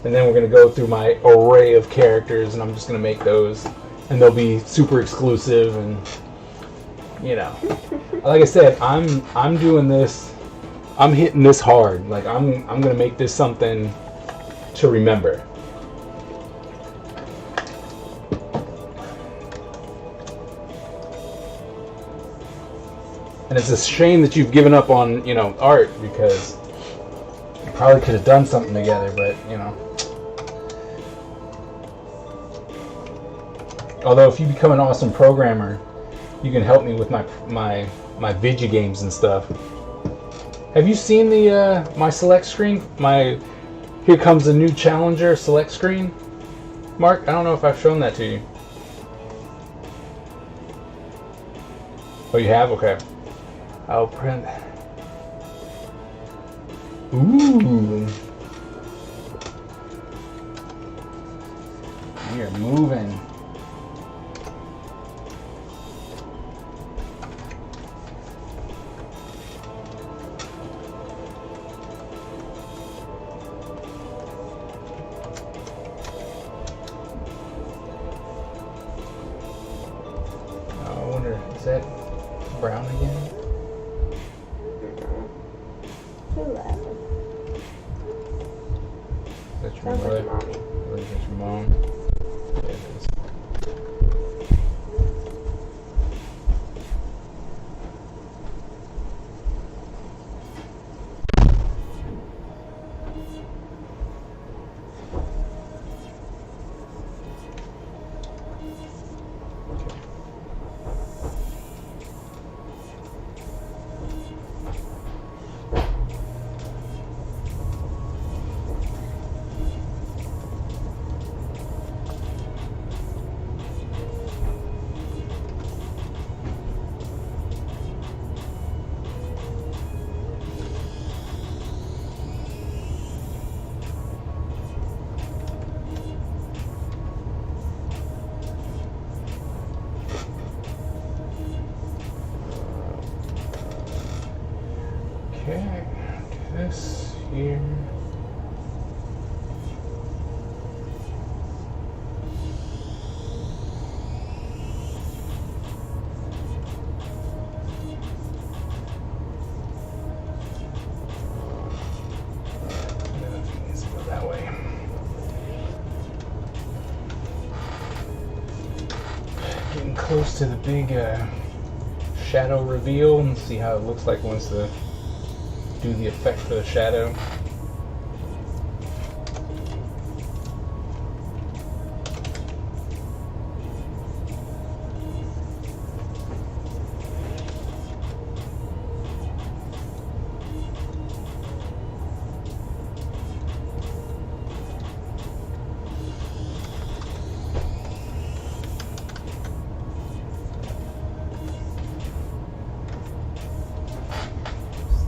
And then we're going to go through my array of characters, and I'm just going to make those. And they'll be super exclusive, and like I said, I'm doing this. I'm hitting this hard. Like I'm gonna make this something to remember. And it's a shame that you've given up on art, because you probably could have done something together, but Although if you become an awesome programmer, you can help me with my video games and stuff. Have you seen the my select screen? My Here Comes a New Challenger select screen? Mark, I don't know if I've shown that to you. Oh, you have? Okay. I'll print. Ooh. We are moving. Is that brown again? Who laughing? That's your Sounds mother? like mommy. Or is that your mom? Yeah, it is. Okay, do this here. Let's go that way. Getting close to the big shadow reveal, and see how it looks like once the do the effect for the shadow.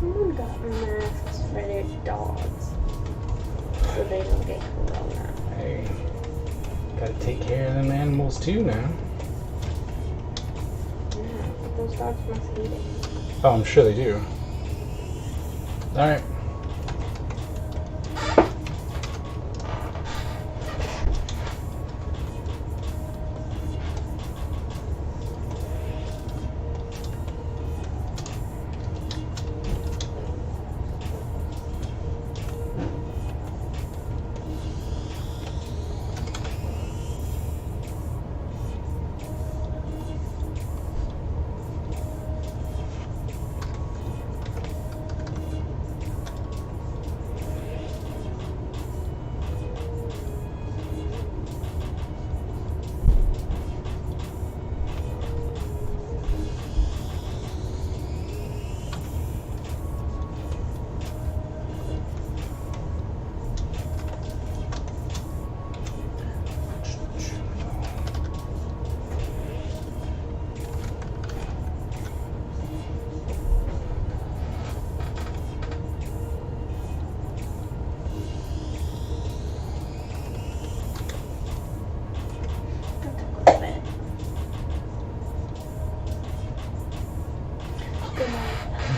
Someone got masks for their dogs so they don't get corona. Hey, gotta take care of them animals too now. Yeah, but those dogs must eat it. Oh, I'm sure they do. Alright.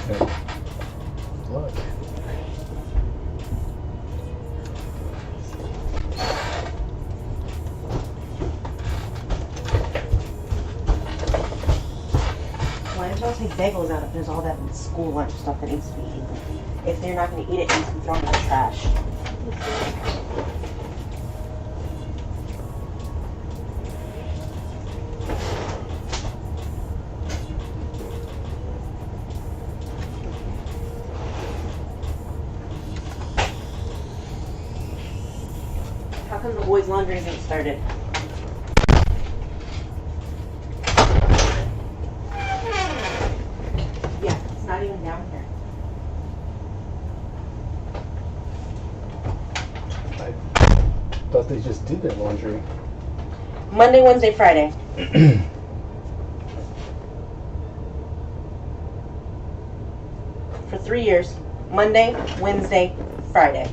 Look. Why don't y'all take bagels out if there's all that school lunch stuff that needs to be eaten? If they're not going to eat it, you can throw it in the trash. How come the boys' laundry isn't started? Yeah, it's not even down here. I thought they just did their laundry. Monday, Wednesday, Friday. For 3 years. Monday, Wednesday, Friday.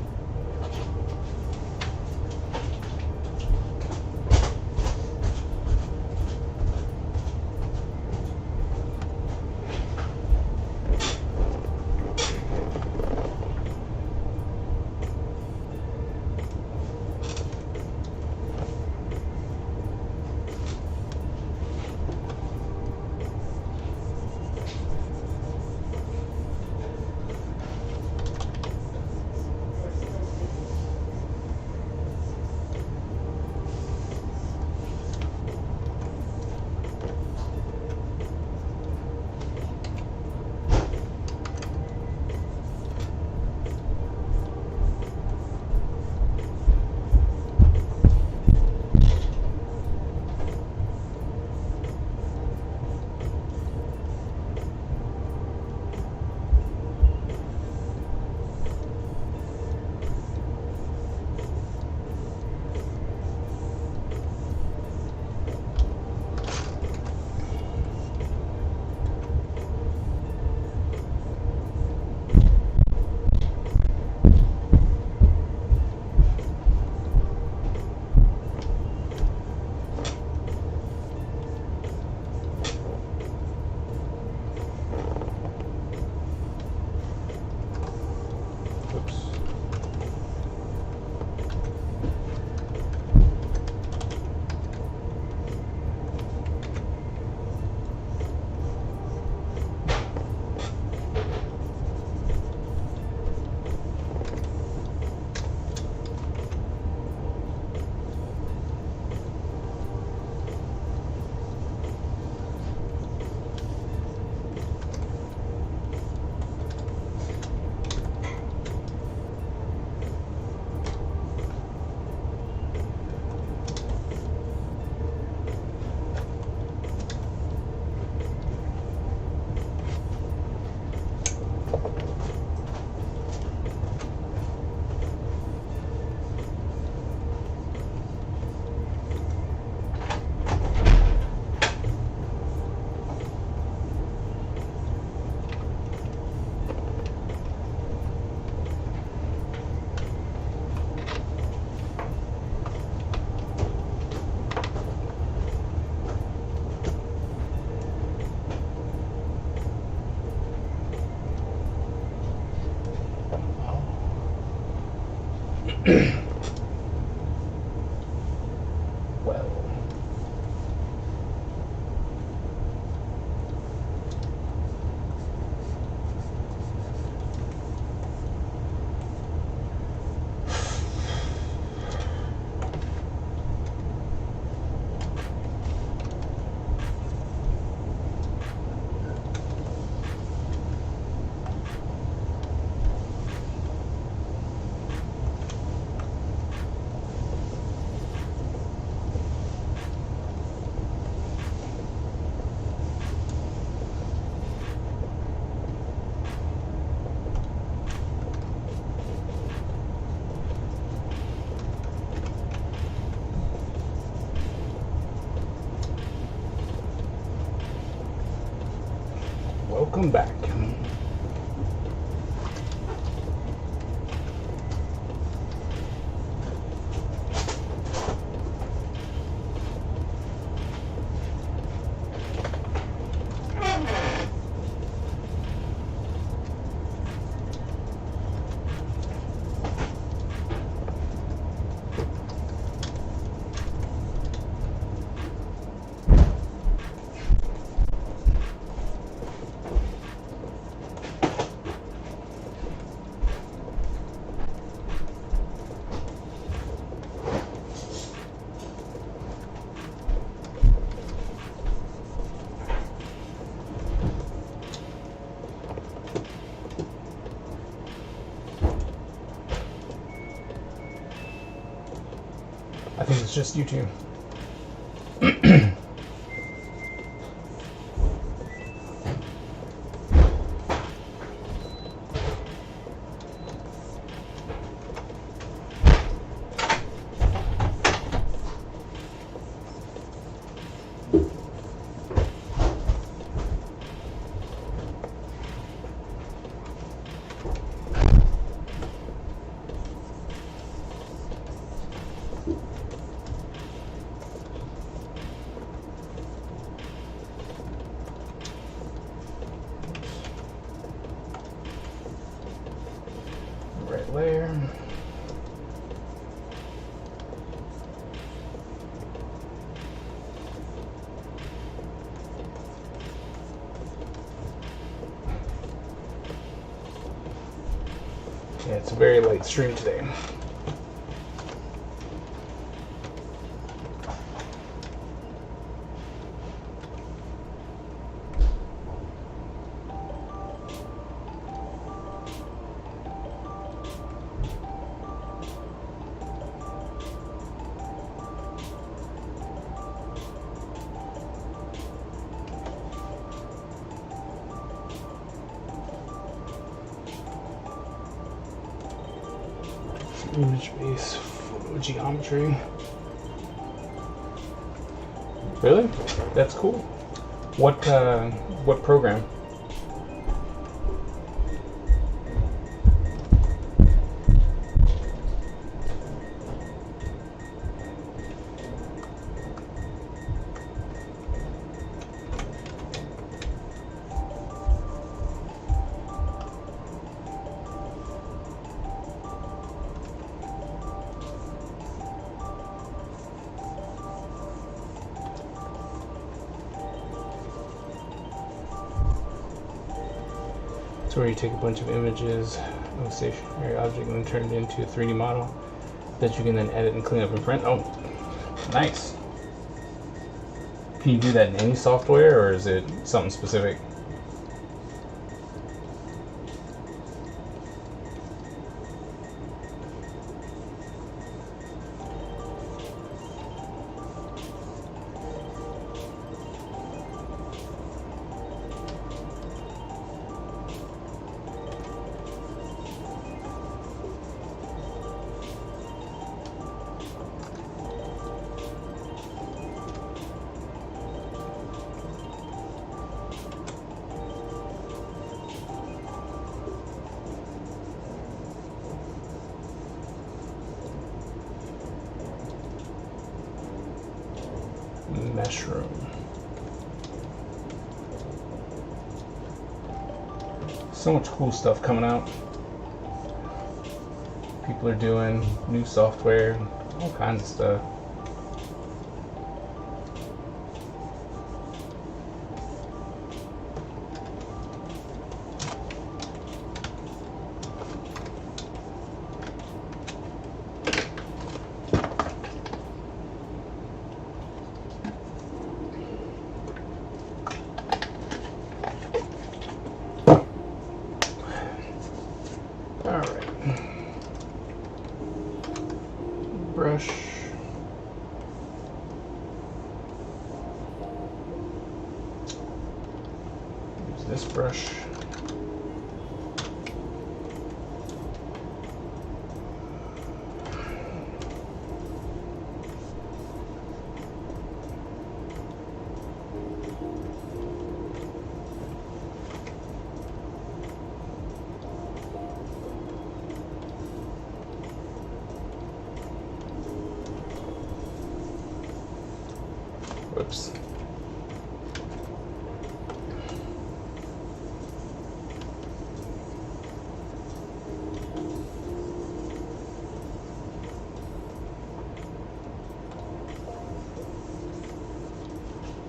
Oops. Well. Welcome back. think it's just you two. Red layer. Yeah, it's a very light stream today. Image-based photo geometry. Really? That's cool. What program? It's where you take a bunch of images of a stationary object and then turn it into a 3D model that you can then edit and clean up and print. Oh, nice. Can you do that in any software, or is it something specific? Mushroom. So much cool stuff coming out. People are doing new software, all kinds of stuff. Brush. Use this brush. Whoops.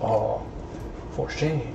Oh, for shame.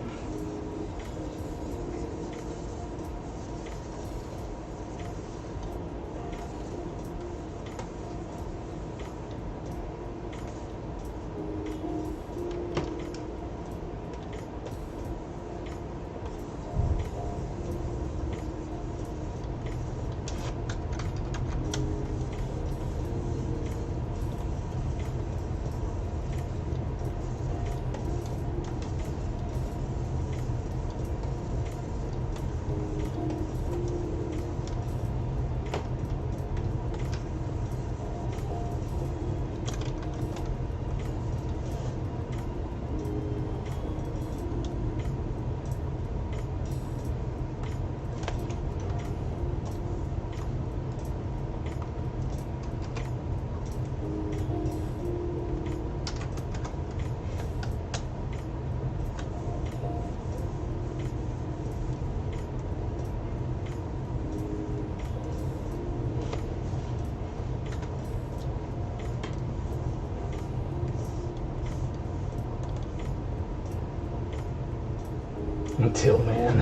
Until man.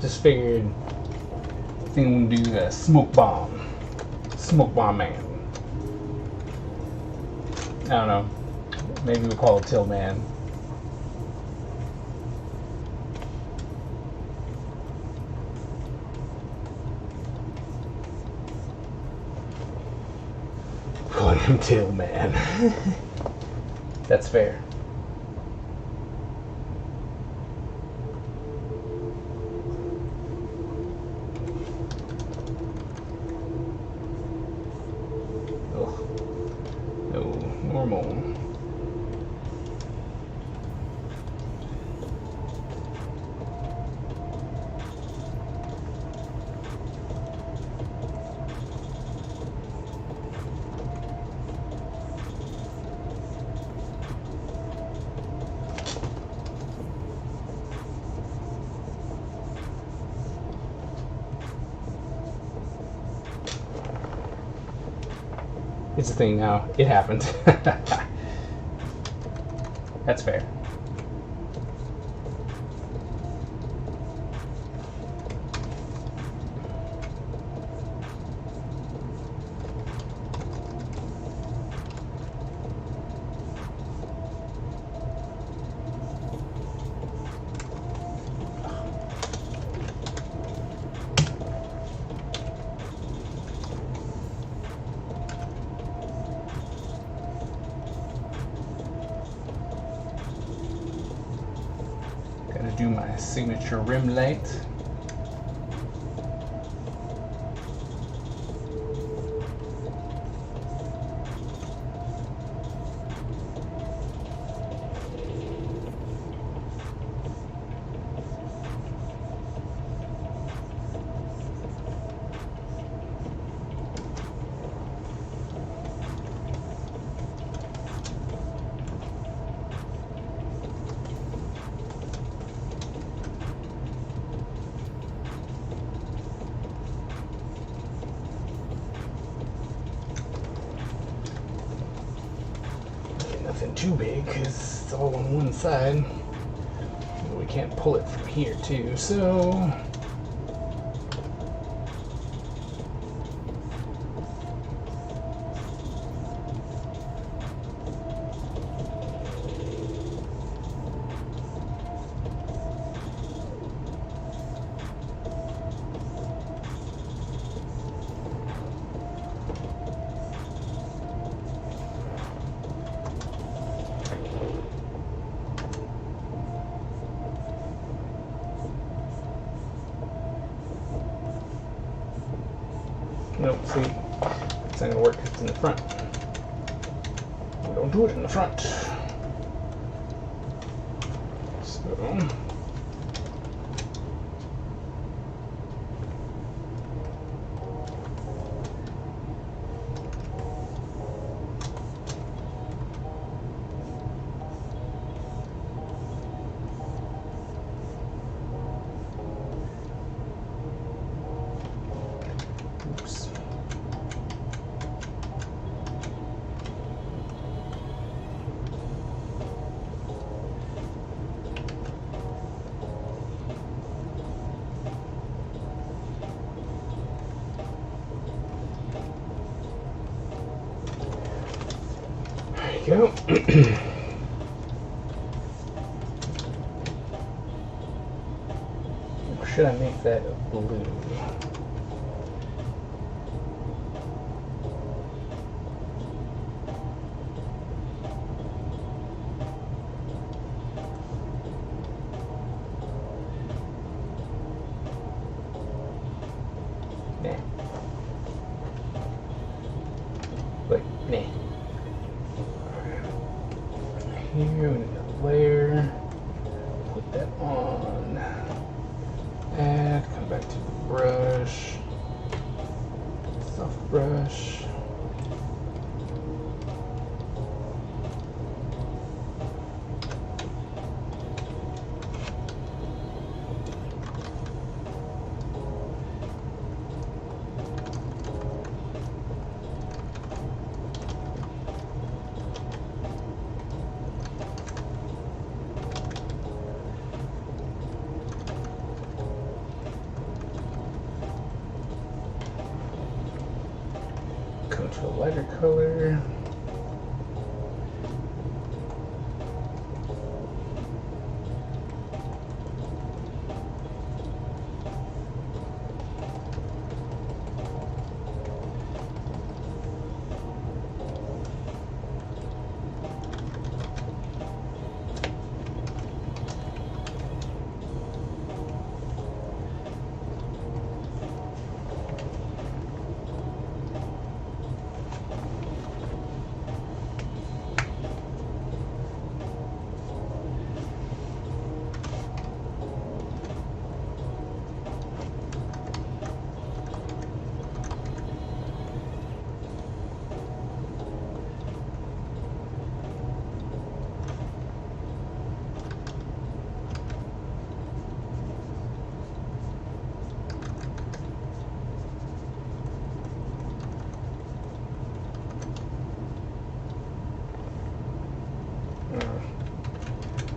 Just figured I think I'm gonna do the smoke bomb. Smoke bomb man. I don't know. Maybe we'll call it Till Man. Calling him Till Man. That's fair. Ugh. No, normal. It's a thing now. It happened. That's fair. Do my signature rim light. Nothing too big because it's all on one side. We can't pull it from here too, so nope, see, it's not gonna work because it's in the front. We don't do it in the front. So, oops. There you go. Or should I make that blue? Nah. But, nah. Here we need a layer. Put that on. Add, come back to the brush. Soft brush. to a lighter color.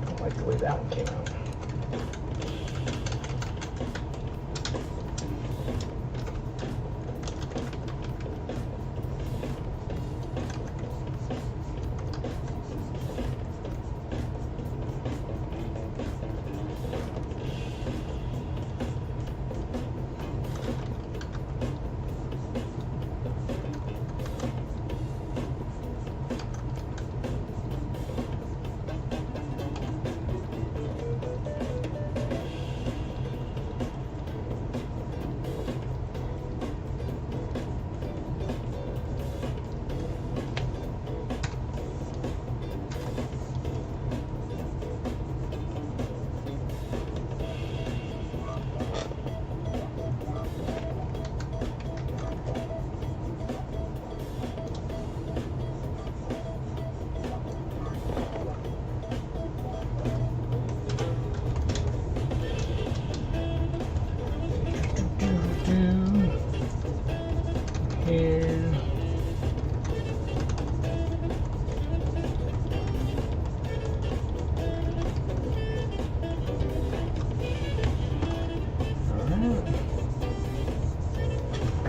Don't like the way that one came out. Here. Alright.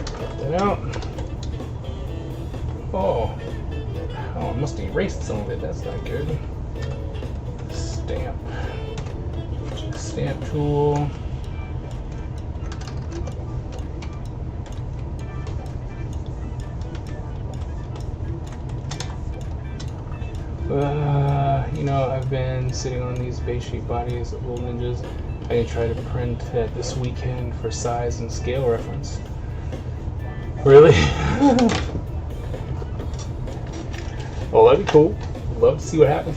Cut that out. Oh, I must have erased some of it. That's not good. Stamp. Stamp tool. You know, I've been sitting on these base sheet bodies of Little Ninjas. I can try to print that this weekend for size and scale reference. Really? Well, that'd be cool. Love to see what happens.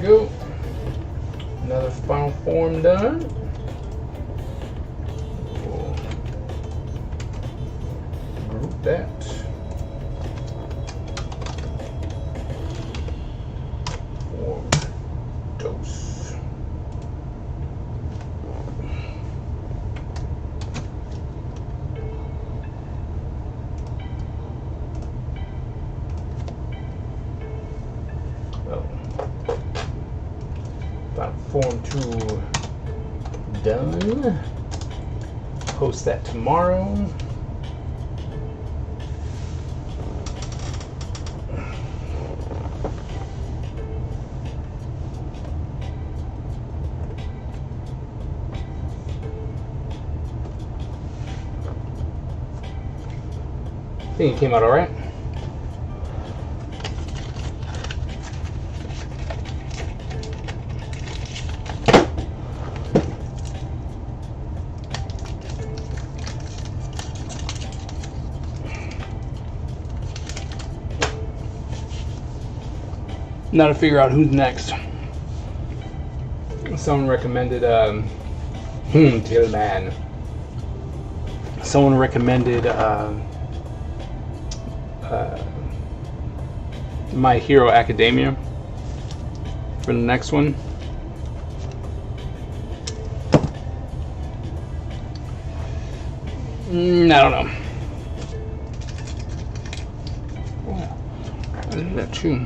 Go. Another final form done. We'll group that. Form dose. Well. Form 2 done. Post that tomorrow. I think it came out all right. Now to figure out who's next. Someone recommended Tillman. Someone recommended My Hero Academia for the next one. I don't know. What is that too?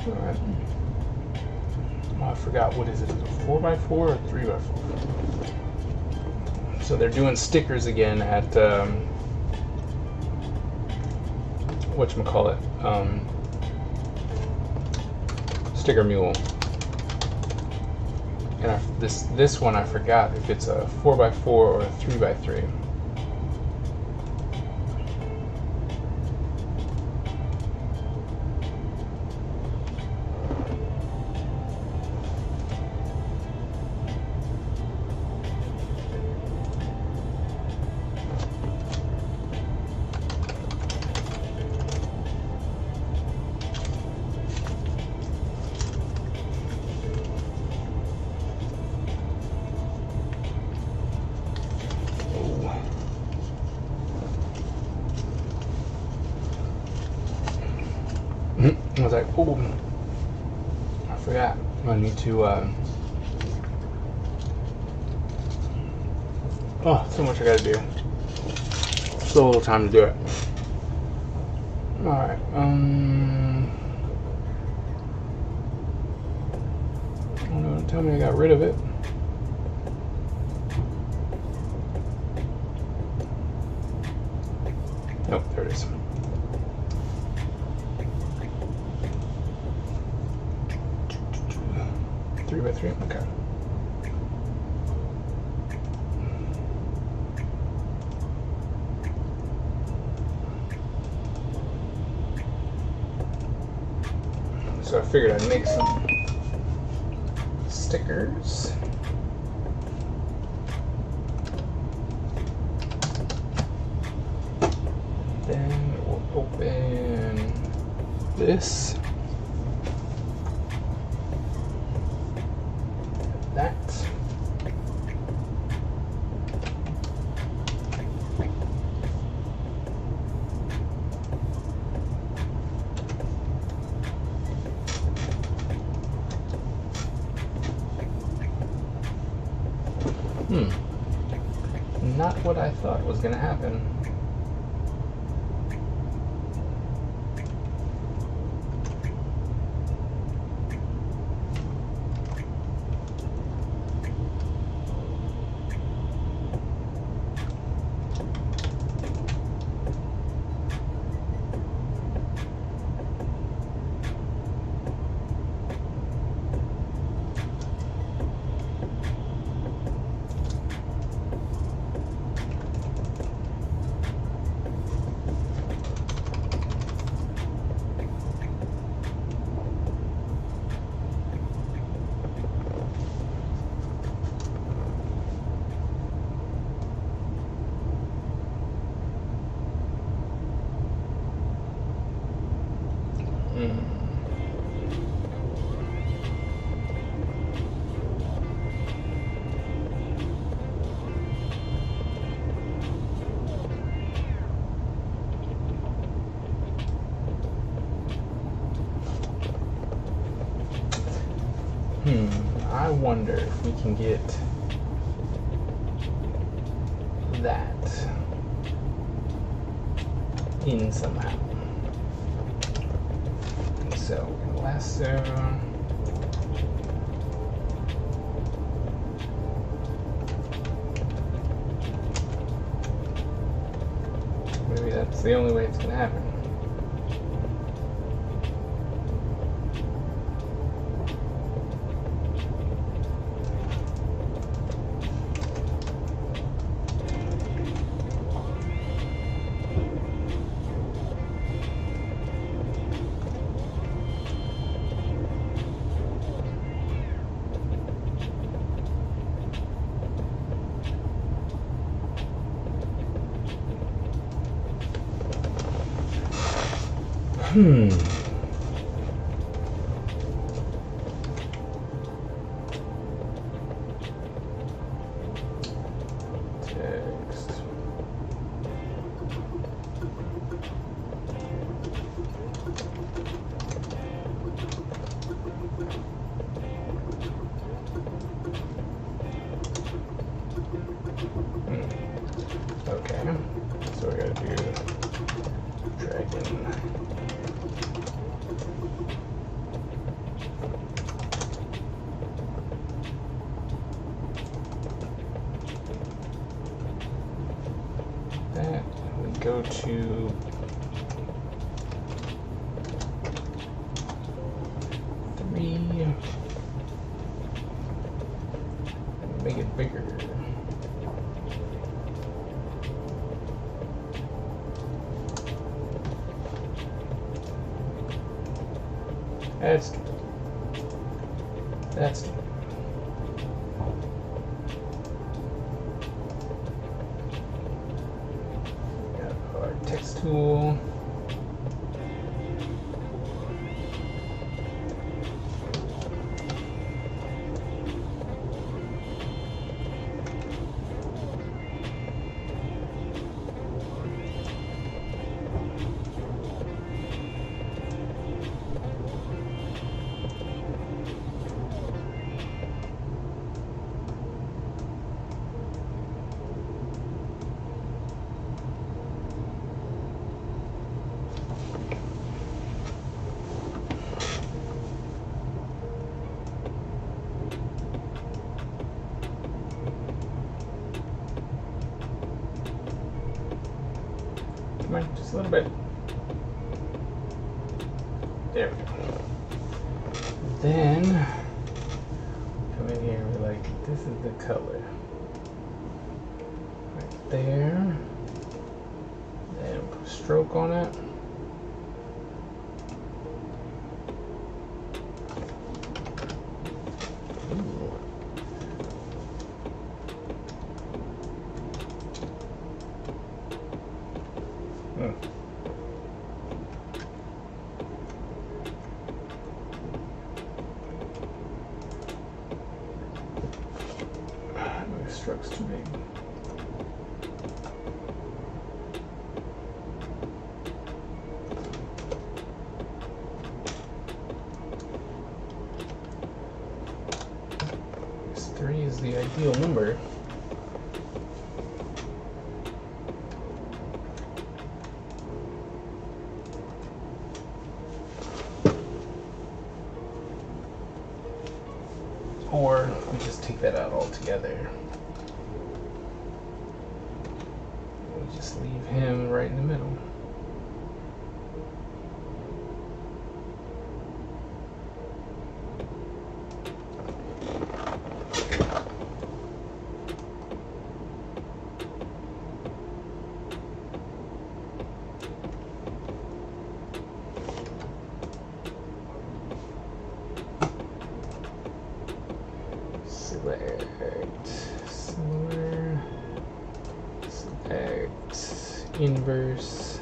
Alright. Oh, I forgot, what is it? Is it 4x4 or 3x4? So they're doing stickers again at whatchamacallit? Sticker Mule. And this one I forgot if it's a 4x4 or a 3x3. I was like, oh, I forgot. I need to, oh, so much I gotta do. So little time to do it. Alright, oh no, don't tell me I got rid of it. Nope, there it is. Three by three, okay. So I figured I'd make some stickers. Then we'll open this. That. Not what I thought was going to happen. I wonder if we can get that in somehow. So, lasso. Maybe that's the only way it's gonna happen. Text. go to three and make it bigger. That's good. That's good. Got our text tool. Come on, just a little bit. There we go. Then come in here and be like, this is the color. Right there. Then put a stroke on it. My stroke's too big. This 3 is the ideal number. Or we just take that out altogether. We just leave him right in the middle. Select inverse.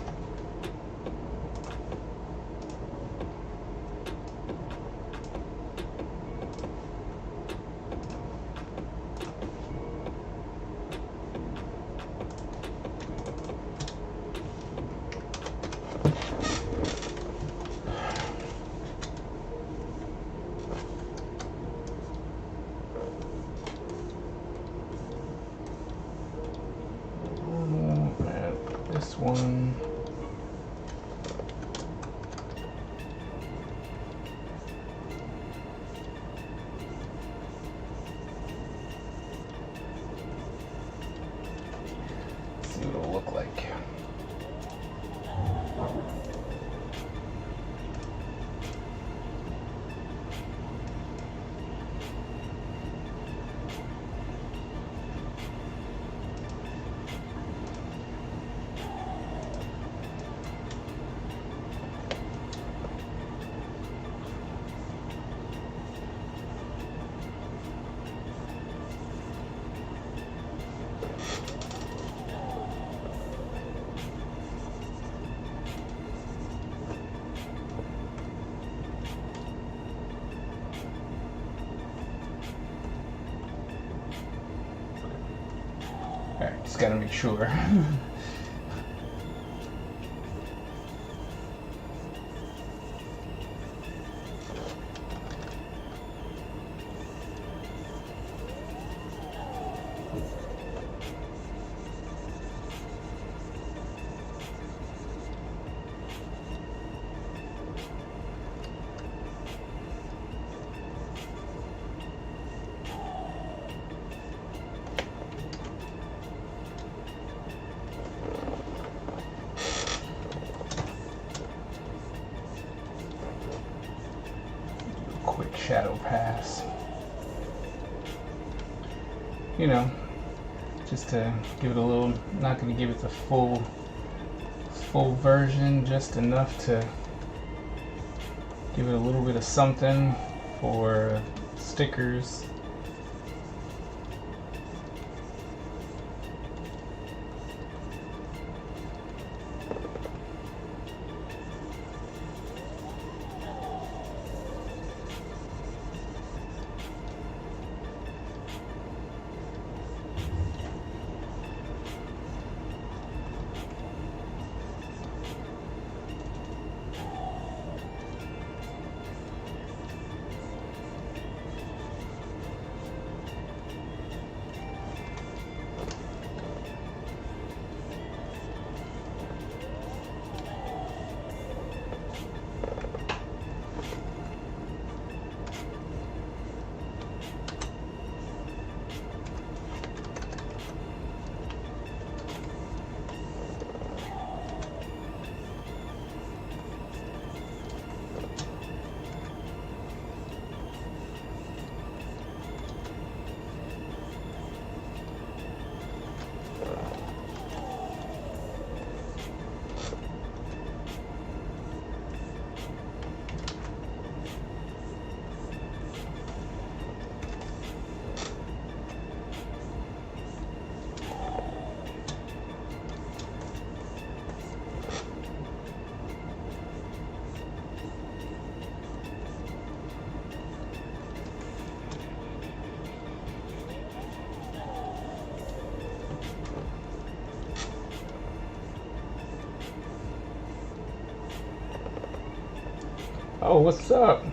This one. Let's see what it'll look like. Alright, just gotta make sure. Shadow Pass. You know, just to give it a little, not going to give it the full version, just enough to give it a little bit of something for stickers. Oh, what's up?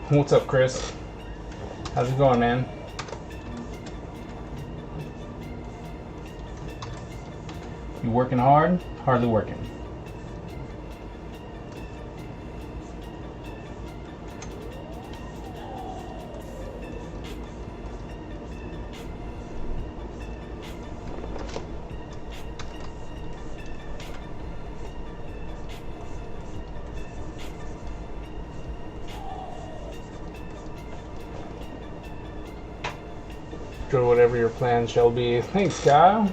What's up, Chris? How's it going, man? You working hard? Hardly working. Or whatever your plan shall be. Thanks, Kyle.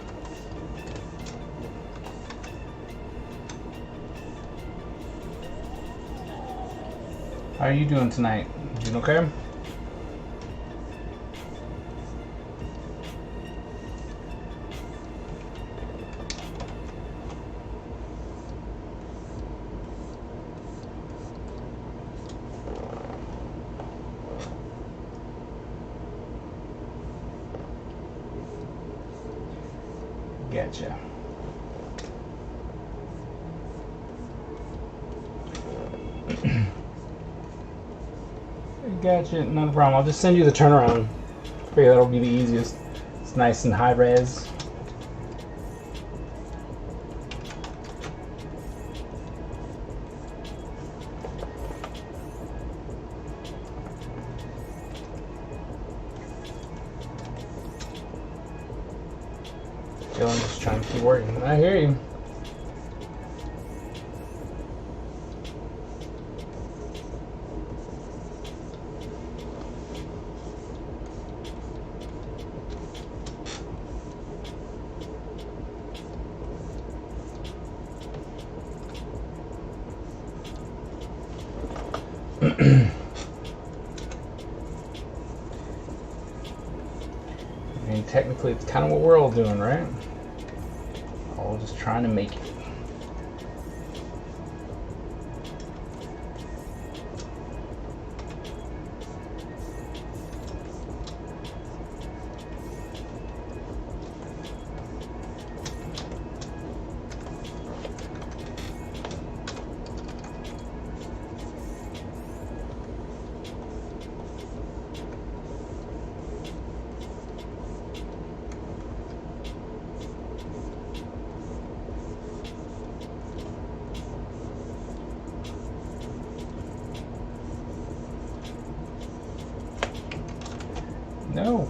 How are you doing tonight? Doing okay? Gotcha. Gotcha, not a problem. I'll just send you the turnaround. Figure that'll be the easiest. It's nice and high res. I'm just trying to keep working. I hear you. I mean, technically, it's kind of what we're all doing, right? All just trying to make it. No.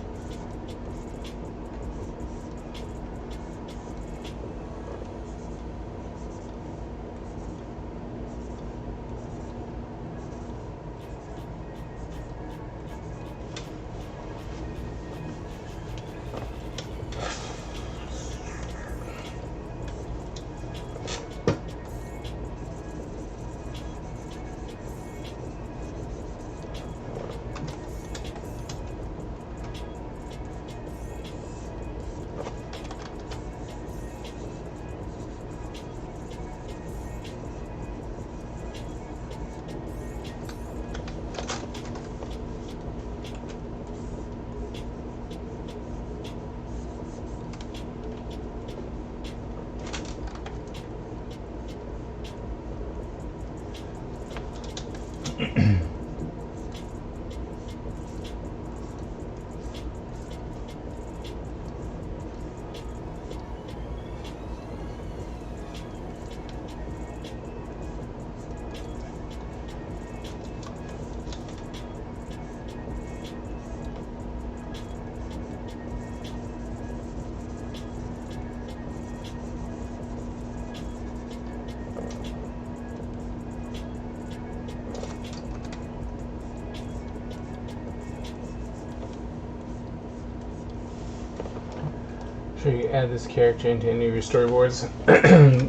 Sure, you add this character into any of your storyboards.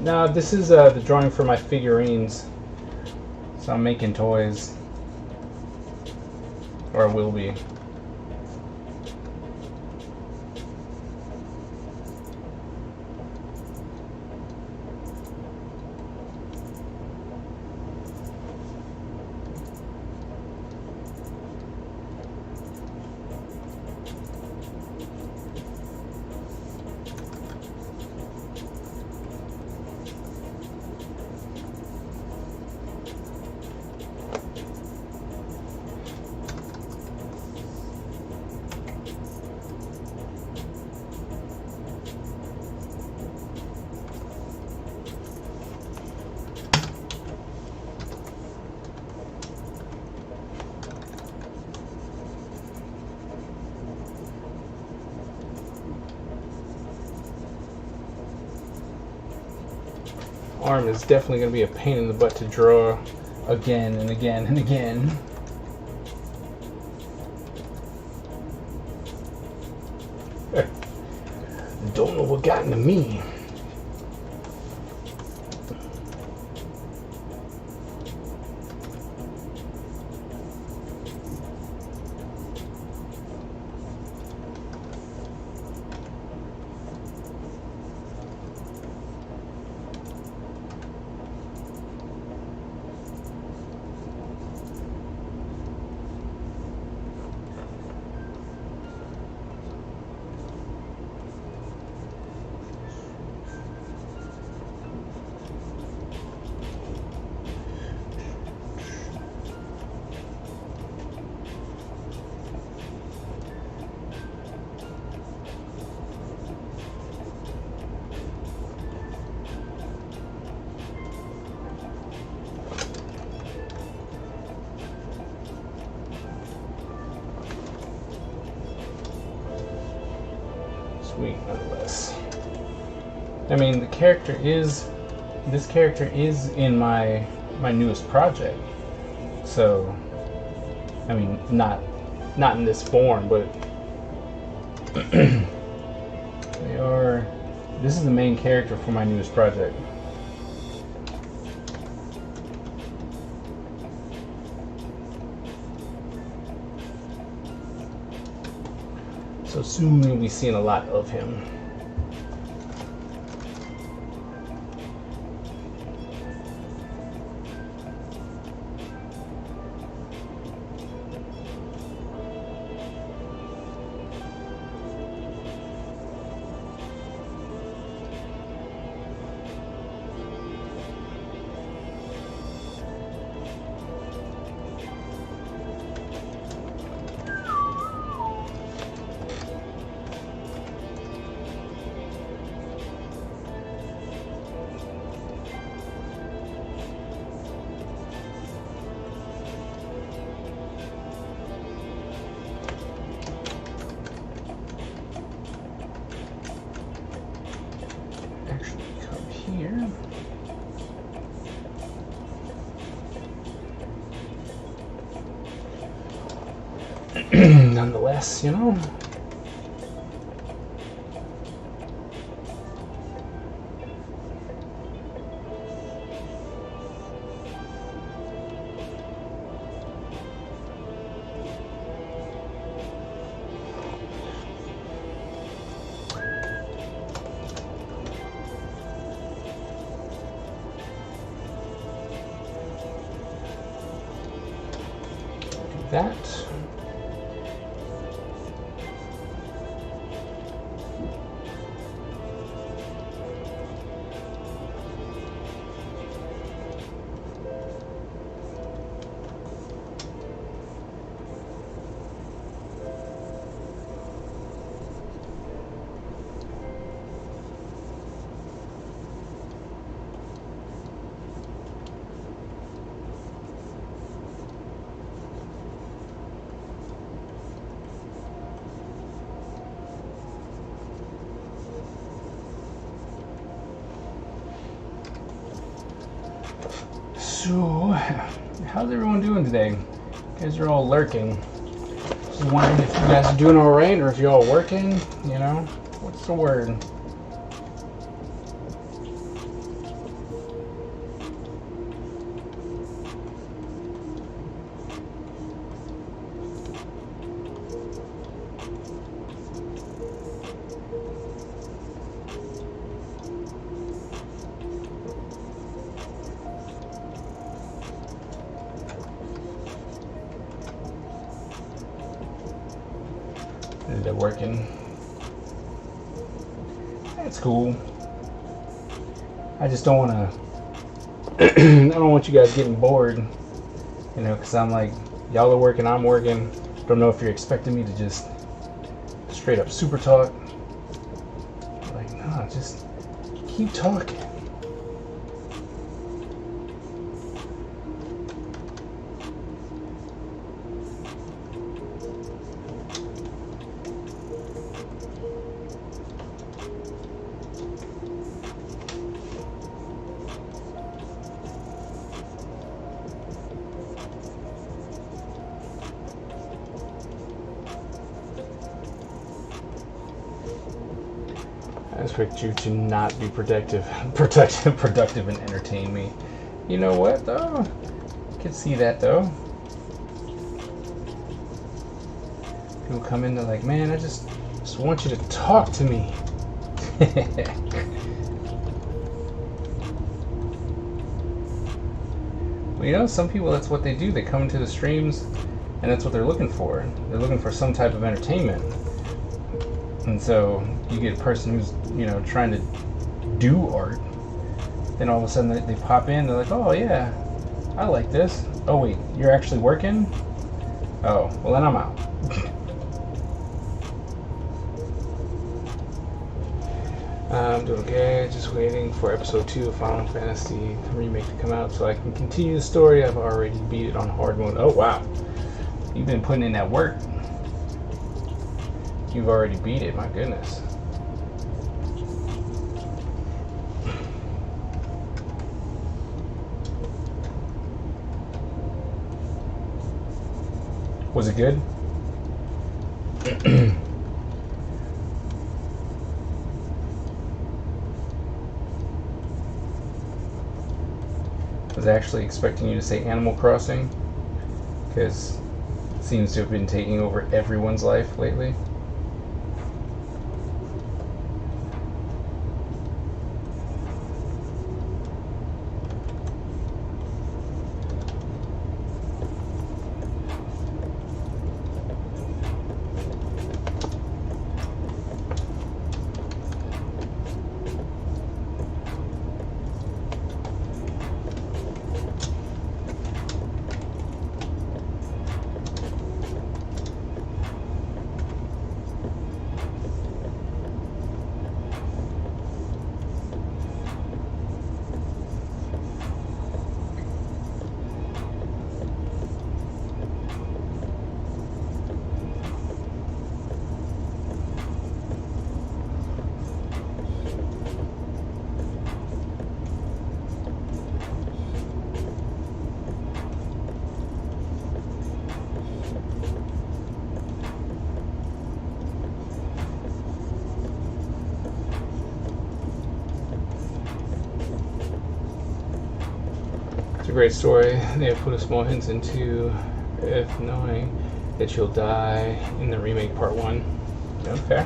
Now, this is the drawing for my figurines. So I'm making toys. Or will be. Arm is definitely going to be a pain in the butt to draw again and again and again. Don't know what got into me. Sweet, nonetheless. I mean, this character is in my newest project. So, I mean, not in this form, but this is the main character for my newest project. So soon we'll be seeing a lot of him. Here. Nonetheless, you know. That. So, how's everyone doing today? You guys are all lurking. Just wondering if you guys are doing alright or if you're all working, you know? What's the word? Ended up working. It's cool. I just don't want to. I don't want you guys getting bored, you know, because I'm like, y'all are working, I'm working. Don't know if you're expecting me to just straight up super talk. Like, no, just keep talking. I expect you to not be productive and entertain me. You know what though? I can see that though. People come in, they're like, man, I just want you to talk to me. Well, you know, some people, that's what they do. They come into the streams and that's what they're looking for. They're looking for some type of entertainment. And so you get a person who's, you know, trying to do art. Then all of a sudden they pop in. They're like, oh yeah, I like this. Oh wait, you're actually working? Oh, well then I'm out. I'm doing okay. Just waiting for episode 2 of Final Fantasy Remake to come out so I can continue the story. I've already beat it on hard mode. Oh wow, you've been putting in that work. You've already beat it, my goodness. Was it good? I was actually expecting you to say Animal Crossing, because it seems to have been taking over everyone's life lately. It's a great story. They have put a small hint into if knowing that you'll die in the remake part 1. Okay.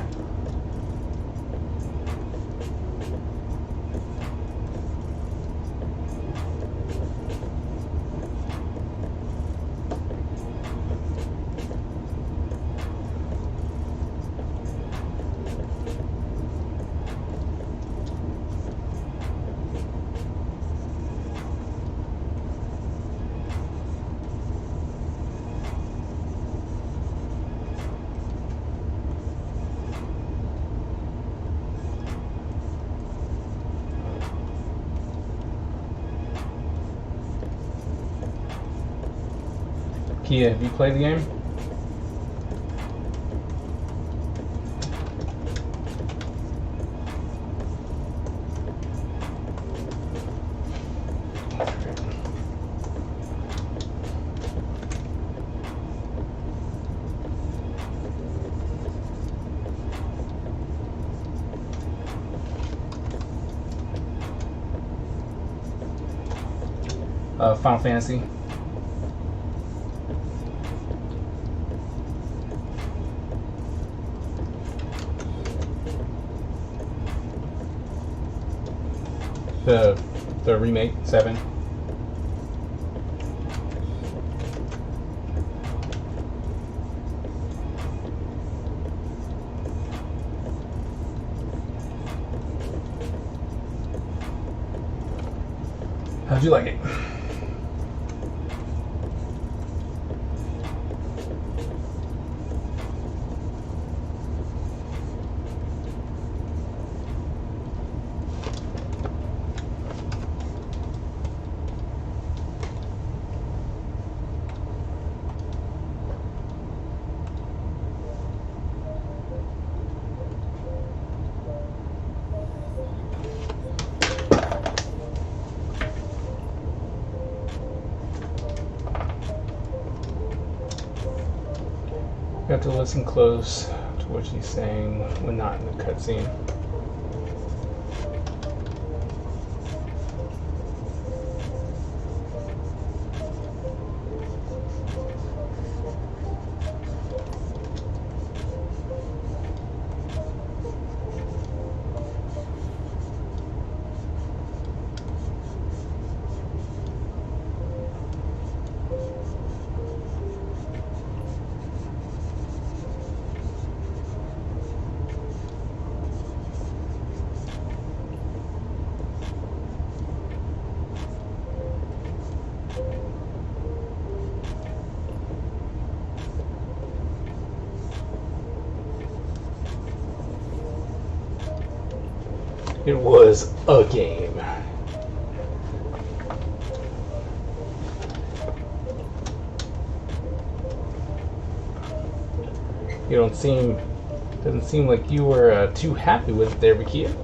Kia, have you played the game? Final Fantasy. The remake 7. How'd you like it? You have to listen close to what she's saying when not in the cutscene. It was a game. You doesn't seem like you were too happy with it there, Vikia.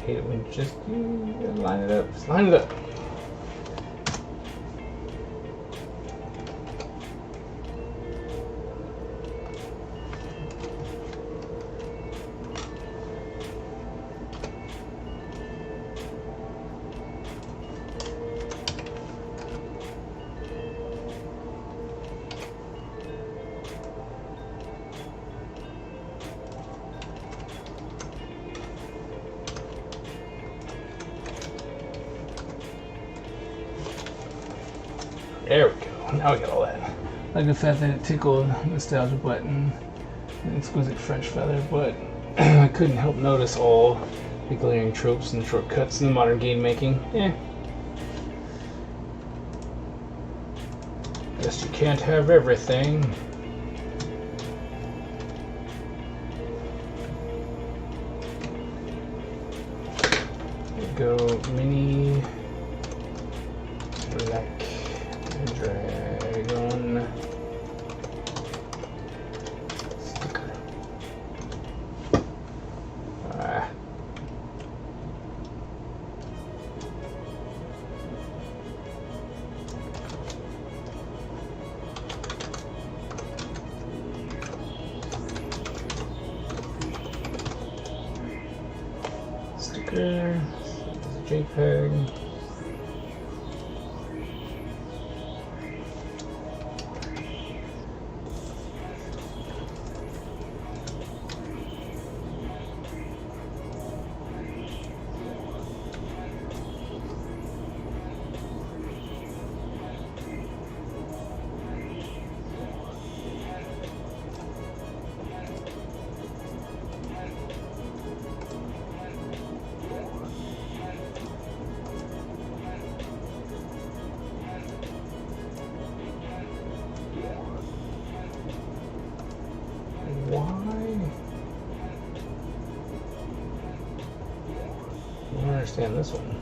Hate it when just you line it up. Just line it up. There we go. Now we got all that. Like the fact that it tickled the nostalgia button, an exquisite fresh feather, but I couldn't help notice all the glaring tropes and shortcuts in the modern game making. Guess you can't have everything. There we go, mini black dragon sticker. JPEG. I don't understand this one.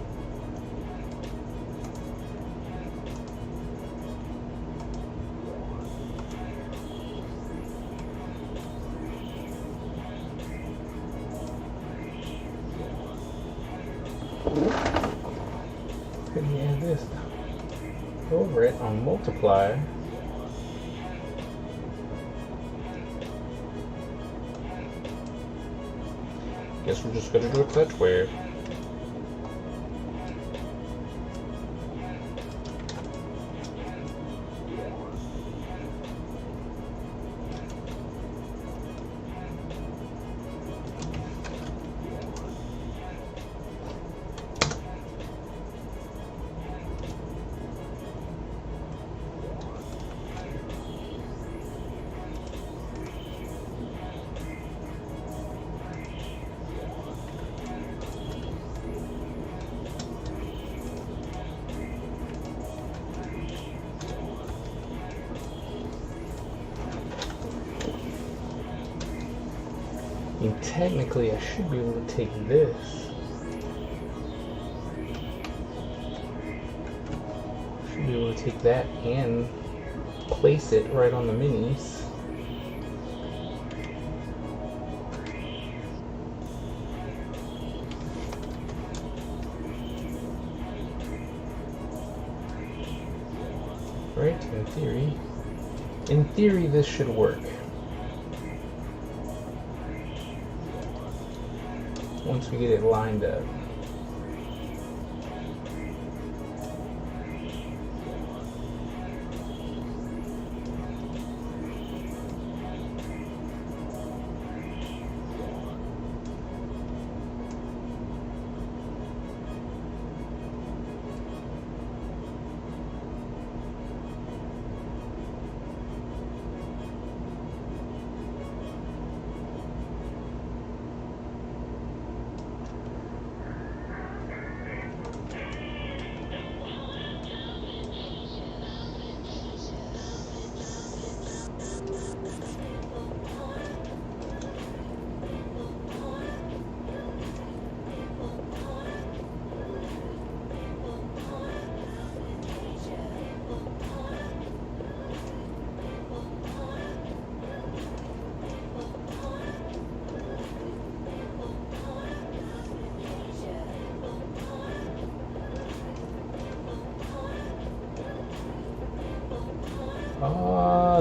Could you add this over it on multiply? Guess we're just gonna do it that way. I mean, technically, I should be able to take this. Should be able to take that and place it right on the minis. Right? In theory. In theory, this should work. Once we get it lined up.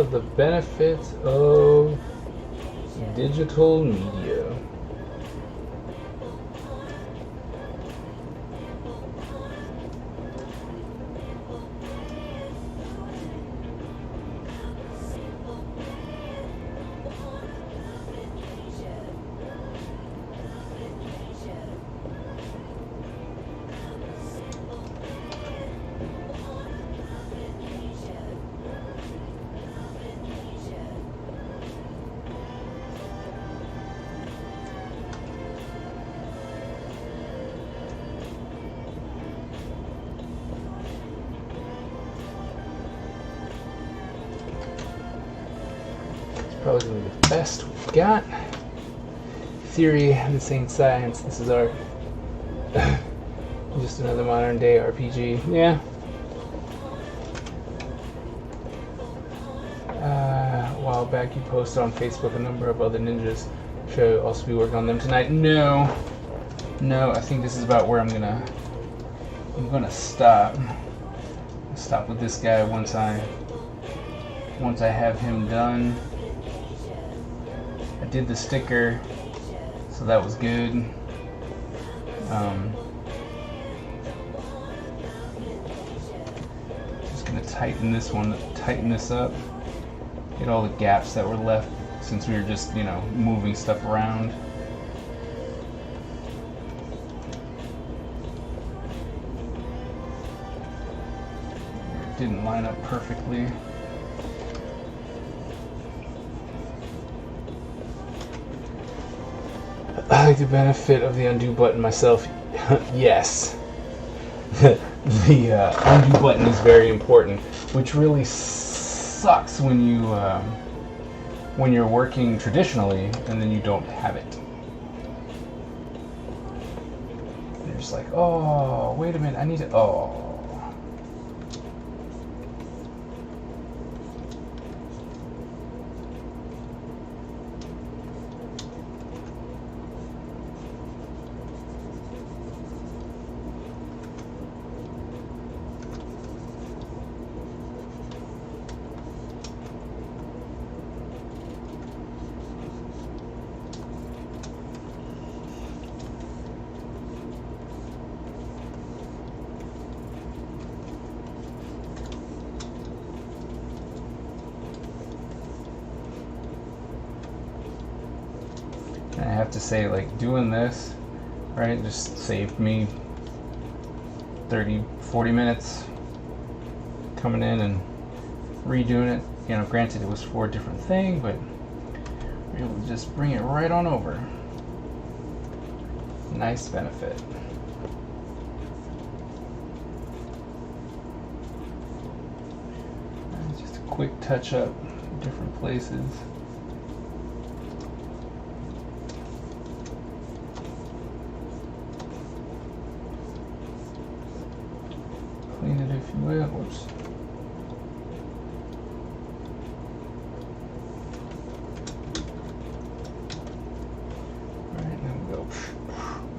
The benefits of digital media. Probably gonna be the best we've got. Theory, this ain't science. This is art. Just another modern day RPG. Yeah. A while back you posted on Facebook a number of other ninjas. Should I also be working on them tonight? No. I think this is about where I'm gonna stop. Stop with this guy once I have him done. I did the sticker, so that was good. gonna tighten this one, tighten this up, get all the gaps that were left since we were just, you know, moving stuff around. It didn't line up perfectly. I like the benefit of the undo button myself. Yes. The undo button is very important, which really sucks when you're working traditionally and then you don't have it. You're just like, oh, wait a minute, I need to, oh. I have to say, like, doing this, right, just saved me 30-40 minutes coming in and redoing it. You know, granted it was for a different thing, but we were able to just bring it right on over. Nice benefit. And just a quick touch up in different places. Clean it if you will. Oops. Alright, then we go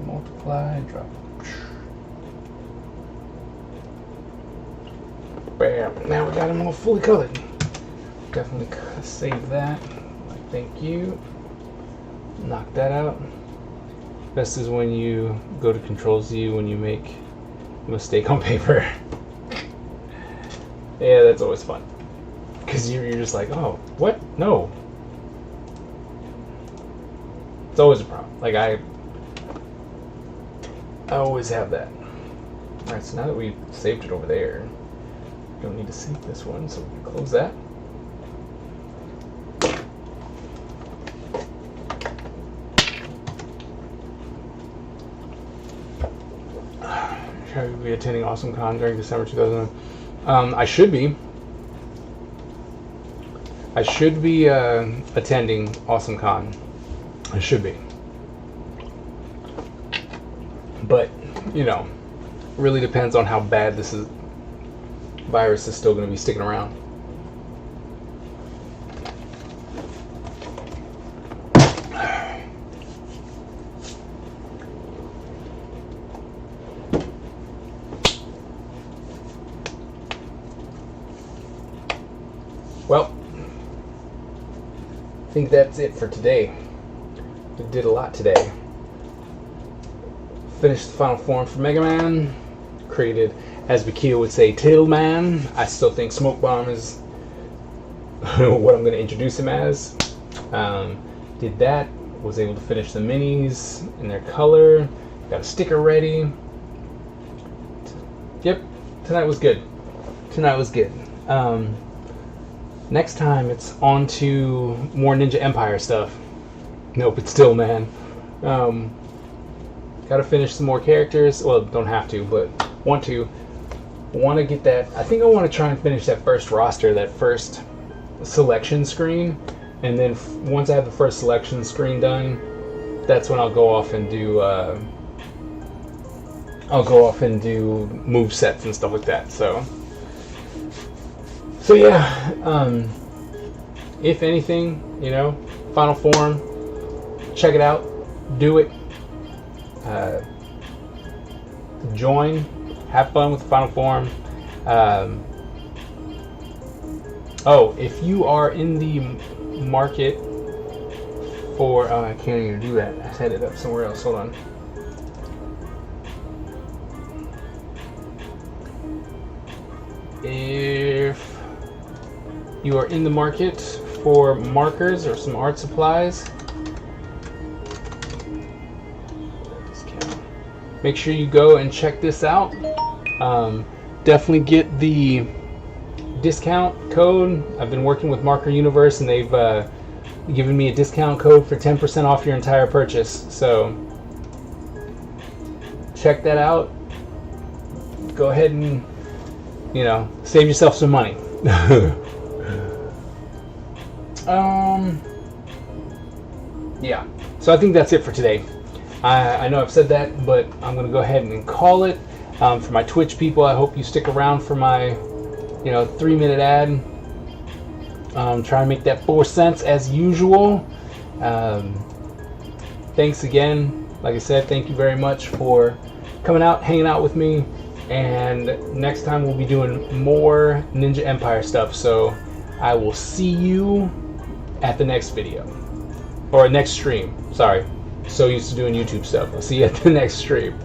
multiply, drop. Bam. Now we got them all fully colored. Definitely save that. Thank you. Knock that out. Best is when you go to Control Z when you make a mistake on paper. Yeah, that's always fun. Because you're just like, oh, what? No. It's always a problem. Like, I always have that. Alright, so now that we've saved it over there, we don't need to save this one, so we can close that. Shall we be attending Awesome Con during December 2009? I should be. I should be attending Awesome Con. I should be. But, you know, really depends on how bad this virus is still going to be sticking around. Well, I think that's it for today. We did a lot today. Finished the final form for Megaman. Created, as Bakio would say, Tailman. I still think Smoke Bomb is what I'm going to introduce him as. Did that. Was able to finish the minis in their color. Got a sticker ready. Yep, tonight was good. Tonight was good. Next time it's on to more Ninja Empire stuff. Nope, it's still man. Gotta finish some more characters. Well, don't have to, but want to get that. I think I want to try and finish that first roster, that first selection screen, and then once I have the first selection screen done, that's when I'll go off and do move sets and stuff like that. So yeah, if anything, you know, final form, check it out, do it, join, have fun with the final form. Oh, if you are in the market for, I can't even do that, I set it up somewhere else, hold on. you are in the market for markers or some art supplies, make sure you go and check this out. Definitely get the discount code. I've been working with Marker Universe, and they've given me a discount code for 10% off your entire purchase. So check that out. Go ahead and, you know, save yourself some money. Yeah. So I think that's it for today. I know I've said that, but I'm going to go ahead and call it. For my Twitch people, I hope you stick around for my 3-minute ad. Try to make that 4 cents as usual. Thanks again. Like I said, thank you very much for coming out, hanging out with me. And next time we'll be doing more Ninja Empire stuff. So I will see you at the next video. Or next stream. Sorry. So used to doing YouTube stuff. I'll see you at the next stream.